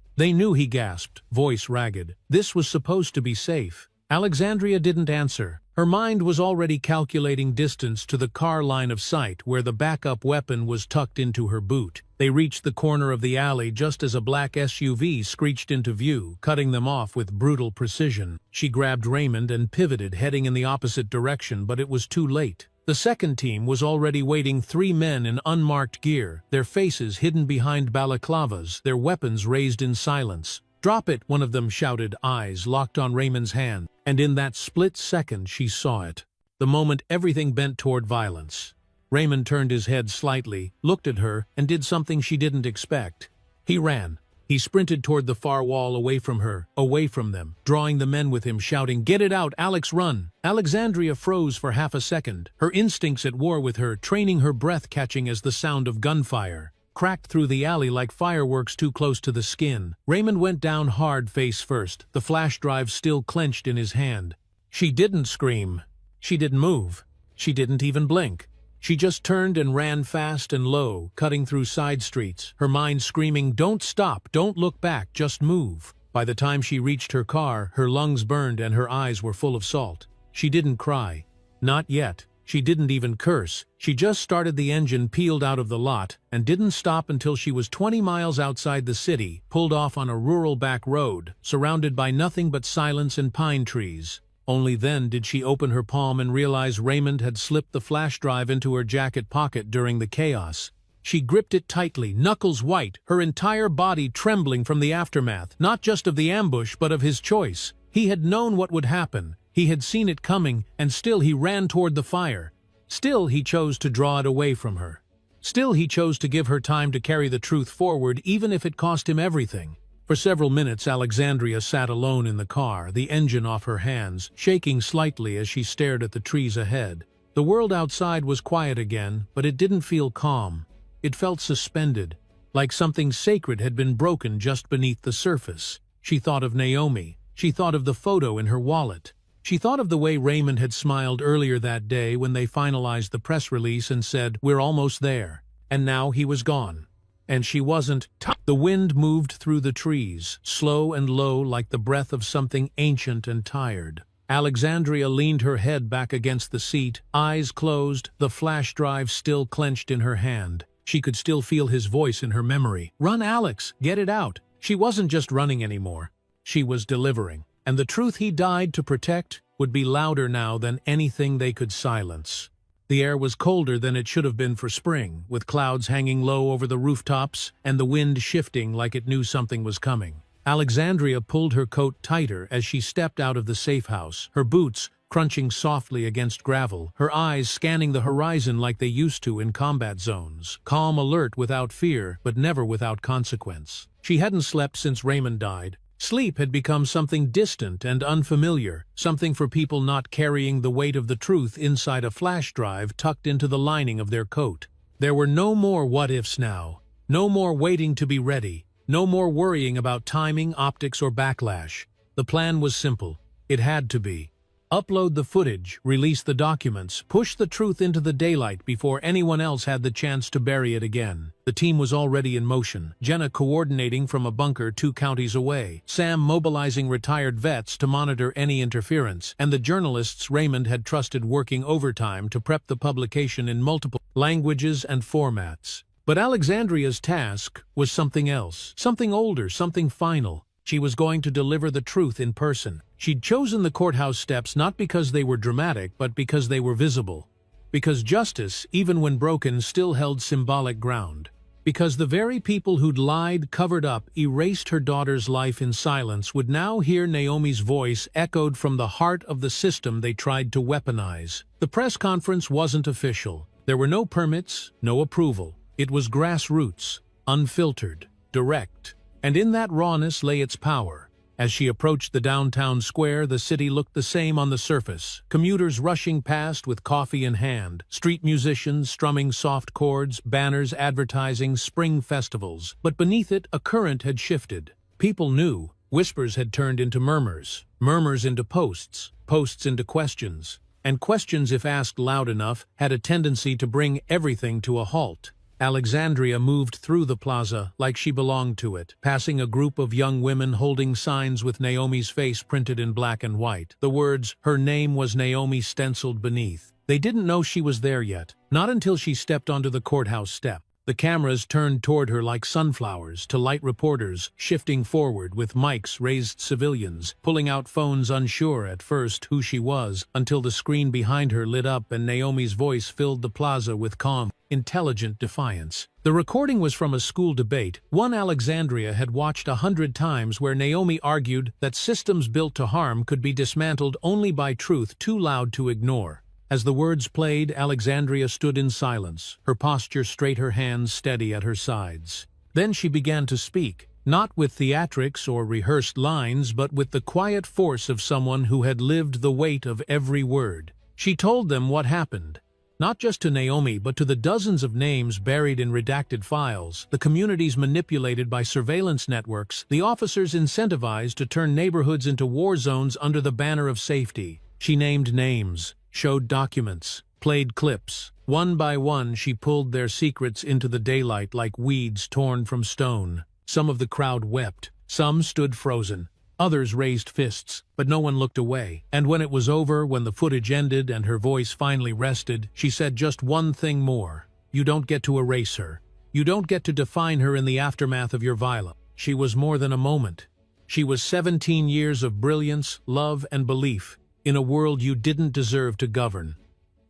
"They knew," he gasped, voice ragged. "This was supposed to be safe." Alexandria didn't answer. Her mind was already calculating distance to the car line of sight where the backup weapon was tucked into her boot. They reached the corner of the alley just as a black SUV screeched into view, cutting them off with brutal precision. She grabbed Raymond and pivoted, heading in the opposite direction, but it was too late. The second team was already waiting, 3 men in unmarked gear, their faces hidden behind balaclavas, their weapons raised in silence. "Drop it," one of them shouted, eyes locked on Raymond's hand. And in that split second she saw it. The moment everything bent toward violence. Raymond turned his head slightly, looked at her, and did something she didn't expect. He ran. He sprinted toward the far wall, away from her, away from them, drawing the men with him, shouting, "Get it out, Alex, run!" Alexandria froze for half a second, her instincts at war with her, training her breath catching as the sound of gunfire. cracked through the alley like fireworks too close to the skin. Raymond went down hard face first, the flash drive still clenched in his hand. She didn't scream. She didn't move. She didn't even blink. She just turned and ran fast and low, cutting through side streets, her mind screaming, "Don't stop, don't look back, just move." By the time she reached her car, her lungs burned and her eyes were full of salt. She didn't cry. Not yet. She didn't even curse. She just started the engine, peeled out of the lot, and didn't stop until she was 20 miles outside the city, pulled off on a rural back road, surrounded by nothing but silence and pine trees. Only then did she open her palm and realize Raymond had slipped the flash drive into her jacket pocket during the chaos. She gripped it tightly, knuckles white, her entire body trembling from the aftermath, not just of the ambush but of his choice. He had known what would happen. He had seen it coming, and still he ran toward the fire. Still he chose to draw it away from her. Still he chose to give her time to carry the truth forward, even if it cost him everything. For several minutes Alexandria sat alone in the car, the engine off her hands, shaking slightly as she stared at the trees ahead. The world outside was quiet again, but it didn't feel calm. It felt suspended, like something sacred had been broken just beneath the surface. She thought of Naomi. She thought of the photo in her wallet. She thought of the way Raymond had smiled earlier that day when they finalized the press release and said, "We're almost there." And now he was gone. And she wasn't. The wind moved through the trees, slow and low like the breath of something ancient and tired. Alexandria leaned her head back against the seat, eyes closed, the flash drive still clenched in her hand. She could still feel his voice in her memory. "Run, Alex, get it out." She wasn't just running anymore. She was delivering. And the truth he died to protect would be louder now than anything they could silence. The air was colder than it should have been for spring, with clouds hanging low over the rooftops and the wind shifting like it knew something was coming. Alexandria pulled her coat tighter as she stepped out of the safe house, her boots crunching softly against gravel, her eyes scanning the horizon like they used to in combat zones, calm, alert, without fear, but never without consequence. She hadn't slept since Raymond died. Sleep had become something distant and unfamiliar, something for people not carrying the weight of the truth inside a flash drive tucked into the lining of their coat. There were no more what-ifs now, no more waiting to be ready, no more worrying about timing, optics, or backlash. The plan was simple. It had to be. Upload the footage, release the documents, push the truth into the daylight before anyone else had the chance to bury it again. The team was already in motion, Jenna coordinating from a bunker 2 counties away, Sam mobilizing retired vets to monitor any interference, and the journalists Raymond had trusted working overtime to prep the publication in multiple languages and formats. But Alexandria's task was something else, something older, something final. She was going to deliver the truth in person. She'd chosen the courthouse steps not because they were dramatic, but because they were visible. Because justice, even when broken, still held symbolic ground. Because the very people who'd lied, covered up, erased her daughter's life in silence would now hear Naomi's voice echoed from the heart of the system they tried to weaponize. The press conference wasn't official. There were no permits, no approval. It was grassroots, unfiltered, direct. And in that rawness lay its power. As she approached the downtown square, the city looked the same on the surface. Commuters rushing past with coffee in hand, street musicians strumming soft chords, banners advertising spring festivals. But beneath it, a current had shifted. People knew. Whispers had turned into murmurs, murmurs into posts, posts into questions. And questions, if asked loud enough, had a tendency to bring everything to a halt. Alexandria moved through the plaza like she belonged to it, passing a group of young women holding signs with Naomi's face printed in black and white. The words, "Her name was Naomi," stenciled beneath. They didn't know she was there yet, not until she stepped onto the courthouse step. The cameras turned toward her like sunflowers to light reporters, shifting forward with mics raised civilians, pulling out phones unsure at first who she was, until the screen behind her lit up and Naomi's voice filled the plaza with calm, intelligent defiance. The recording was from a school debate, one Alexandria had watched 100 times, where Naomi argued that systems built to harm could be dismantled only by truth too loud to ignore. As the words played, Alexandria stood in silence, her posture straight, her hands steady at her sides. Then she began to speak, not with theatrics or rehearsed lines, but with the quiet force of someone who had lived the weight of every word. She told them what happened, Not just to Naomi, but to the dozens of names buried in redacted files, the communities manipulated by surveillance networks, the officers incentivized to turn neighborhoods into war zones under the banner of safety. She named names, showed documents, played clips. One by one, she pulled their secrets into the daylight like weeds torn from stone. Some of the crowd wept. Some stood frozen. Others raised fists, but no one looked away. And when it was over, when the footage ended and her voice finally rested, she said just one thing more. You don't get to erase her. You don't get to define her in the aftermath of your violence. She was more than a moment. She was 17 years of brilliance, love, and belief in a world you didn't deserve to govern.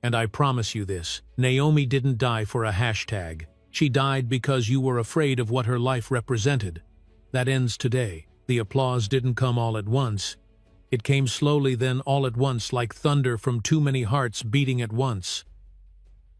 And I promise you this, Naomi didn't die for a hashtag. She died because you were afraid of what her life represented. That ends today. The applause didn't come all at once. It came slowly, then all at once, like thunder from too many hearts beating at once.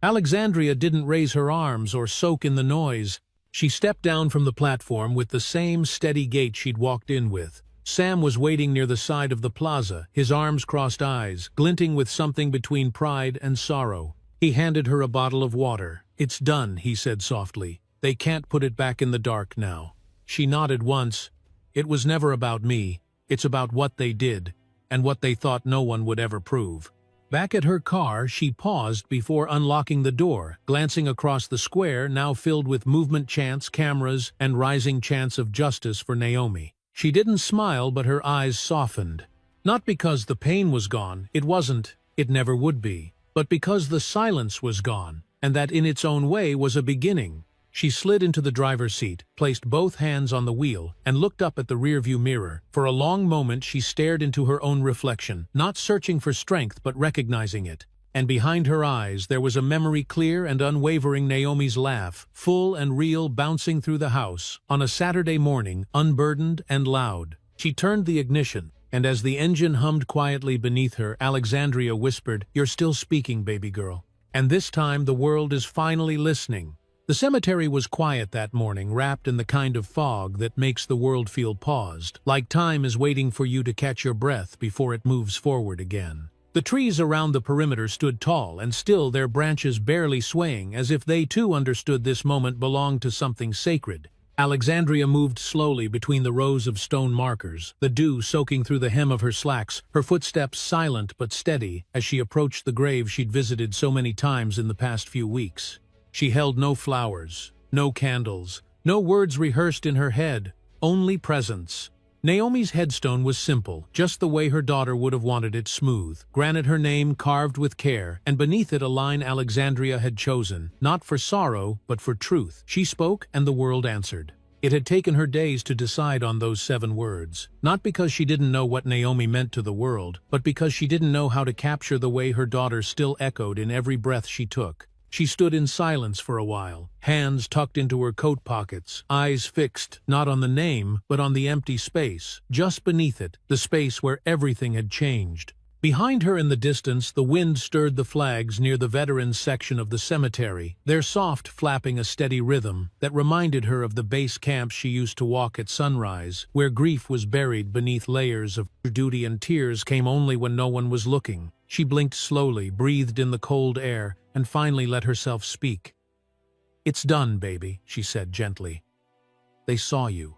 Alexandria didn't raise her arms or soak in the noise. She stepped down from the platform with the same steady gait she'd walked in with. Sam was waiting near the side of the plaza, his arms crossed, eyes glinting with something between pride and sorrow. He handed her a bottle of water. It's done, he said softly. They can't put it back in the dark now. She nodded once. It was never about me. It's about what they did, and what they thought no one would ever prove. Back at her car, she paused before unlocking the door, glancing across the square now filled with movement chants, cameras, and rising chants of justice for Naomi. She didn't smile, but her eyes softened. Not because the pain was gone, it wasn't, it never would be, but because the silence was gone, and that in its own way was a beginning. She slid into the driver's seat, placed both hands on the wheel, and looked up at the rearview mirror. For a long moment she stared into her own reflection, not searching for strength but recognizing it. And behind her eyes there was a memory clear and unwavering, Naomi's laugh, full and real, bouncing through the house, on a Saturday morning, unburdened and loud. She turned the ignition, and as the engine hummed quietly beneath her, Alexandria whispered, "You're still speaking, baby girl. And this time the world is finally listening." The cemetery was quiet that morning, wrapped in the kind of fog that makes the world feel paused, like time is waiting for you to catch your breath before it moves forward again. The trees around the perimeter stood tall and still, their branches barely swaying, as if they too understood this moment belonged to something sacred. Alexandria moved slowly between the rows of stone markers, the dew soaking through the hem of her slacks, her footsteps silent but steady as she approached the grave she'd visited so many times in the past few weeks. She held no flowers, no candles, no words rehearsed in her head, only presence. Naomi's headstone was simple, just the way her daughter would have wanted it, smooth. Granite, her name carved with care, and beneath it a line Alexandria had chosen, not for sorrow, but for truth. She spoke, and the world answered. It had taken her days to decide on those 7 words, not because she didn't know what Naomi meant to the world, but because she didn't know how to capture the way her daughter still echoed in every breath she took. She stood in silence for a while, hands tucked into her coat pockets, eyes fixed, not on the name, but on the empty space, just beneath it, the space where everything had changed. Behind her in the distance, the wind stirred the flags near the veterans section of the cemetery, their soft flapping a steady rhythm that reminded her of the base camp she used to walk at sunrise, where grief was buried beneath layers of duty and tears came only when no one was looking. She blinked slowly, breathed in the cold air, and finally let herself speak. "It's done, baby," she said gently. "They saw you.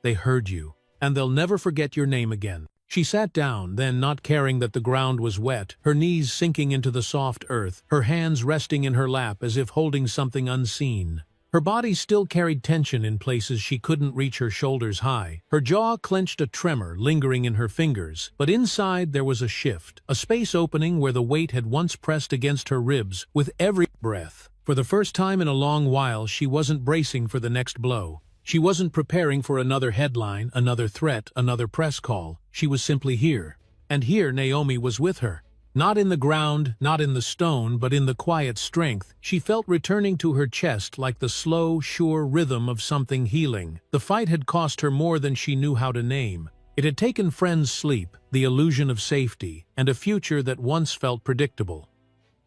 They heard you. And they'll never forget your name again." She sat down, then, not caring that the ground was wet, her knees sinking into the soft earth, her hands resting in her lap as if holding something unseen. Her body still carried tension in places she couldn't reach her shoulders high. Her jaw clenched, a tremor lingering in her fingers. But inside there was a shift, a space opening where the weight had once pressed against her ribs with every breath. For the first time in a long while, she wasn't bracing for the next blow. She wasn't preparing for another headline, another threat, another press call. She was simply here. And here Naomi was with her. Not in the ground, not in the stone, but in the quiet strength she felt returning to her chest like the slow, sure rhythm of something healing. The fight had cost her more than she knew how to name. It had taken friends' sleep, the illusion of safety, and a future that once felt predictable.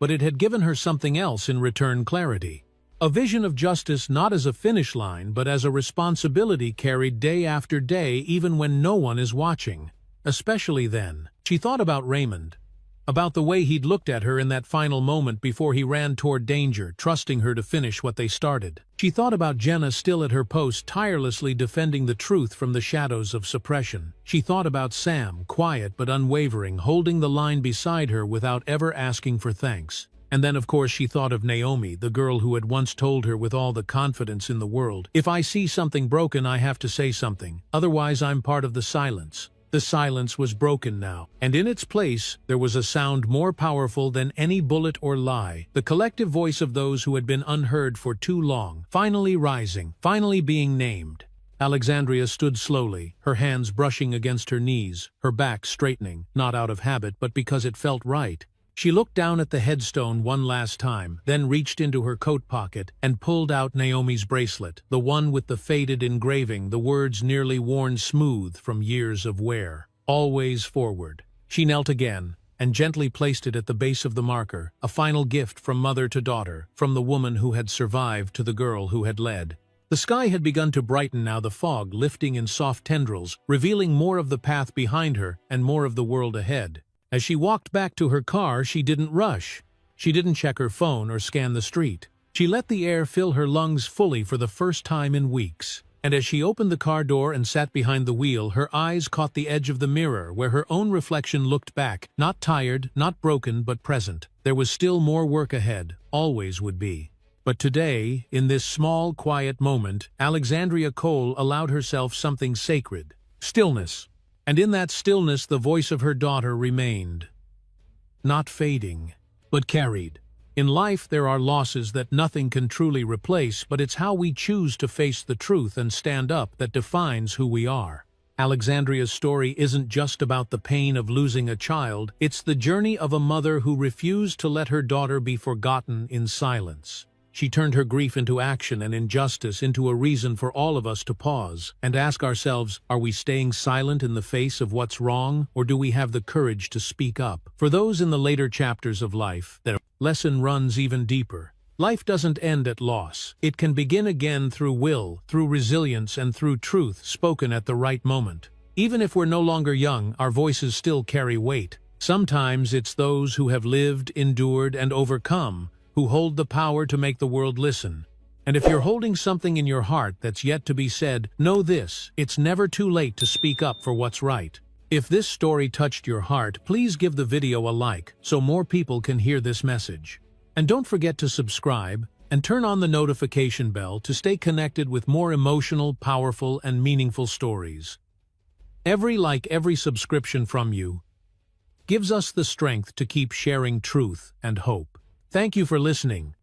But it had given her something else in return: clarity. A vision of justice not as a finish line, but as a responsibility carried day after day, even when no one is watching. Especially then. She thought about Raymond. about the way he'd looked at her in that final moment before he ran toward danger, trusting her to finish what they started. She thought about Jenna still at her post, tirelessly defending the truth from the shadows of suppression. She thought about Sam, quiet but unwavering, holding the line beside her without ever asking for thanks. And then, of course, she thought of Naomi, the girl who had once told her with all the confidence in the world, "If I see something broken, I have to say something. Otherwise, I'm part of the silence." The silence was broken now, and in its place there was a sound more powerful than any bullet or lie, the collective voice of those who had been unheard for too long, finally rising, finally being named. Alexandria stood slowly, her hands brushing against her knees, her back straightening, not out of habit but because it felt right. She looked down at the headstone one last time, then reached into her coat pocket and pulled out Naomi's bracelet, the one with the faded engraving, the words nearly worn smooth from years of wear. "Always forward." She knelt again and gently placed it at the base of the marker, a final gift from mother to daughter, from the woman who had survived to the girl who had led. The sky had begun to brighten now, the fog lifting in soft tendrils, revealing more of the path behind her and more of the world ahead. As she walked back to her car, she didn't rush. She didn't check her phone or scan the street. She let the air fill her lungs fully for the first time in weeks. And as she opened the car door and sat behind the wheel, her eyes caught the edge of the mirror where her own reflection looked back, not tired, not broken, but present. There was still more work ahead, always would be. But today, in this small, quiet moment, Alexandria Cole allowed herself something sacred: stillness. And in that stillness the voice of her daughter remained. Not fading, but carried. In life there are losses that nothing can truly replace, but it's how we choose to face the truth and stand up that defines who we are. Alexandria's story isn't just about the pain of losing a child, it's the journey of a mother who refused to let her daughter be forgotten in silence. She turned her grief into action and injustice into a reason for all of us to pause and ask ourselves, are we staying silent in the face of what's wrong, or do we have the courage to speak up? For those in the later chapters of life, the lesson runs even deeper. Life doesn't end at loss. It can begin again through will, through resilience, and through truth spoken at the right moment. Even if we're no longer young, our voices still carry weight. Sometimes it's those who have lived, endured, and overcome who hold the power to make the world listen. And if you're holding something in your heart that's yet to be said, know this: it's never too late to speak up for what's right. If this story touched your heart, please give the video a like so more people can hear this message. And don't forget to subscribe and turn on the notification bell to stay connected with more emotional, powerful, and meaningful stories. Every like, every subscription from you gives us the strength to keep sharing truth and hope. Thank you for listening.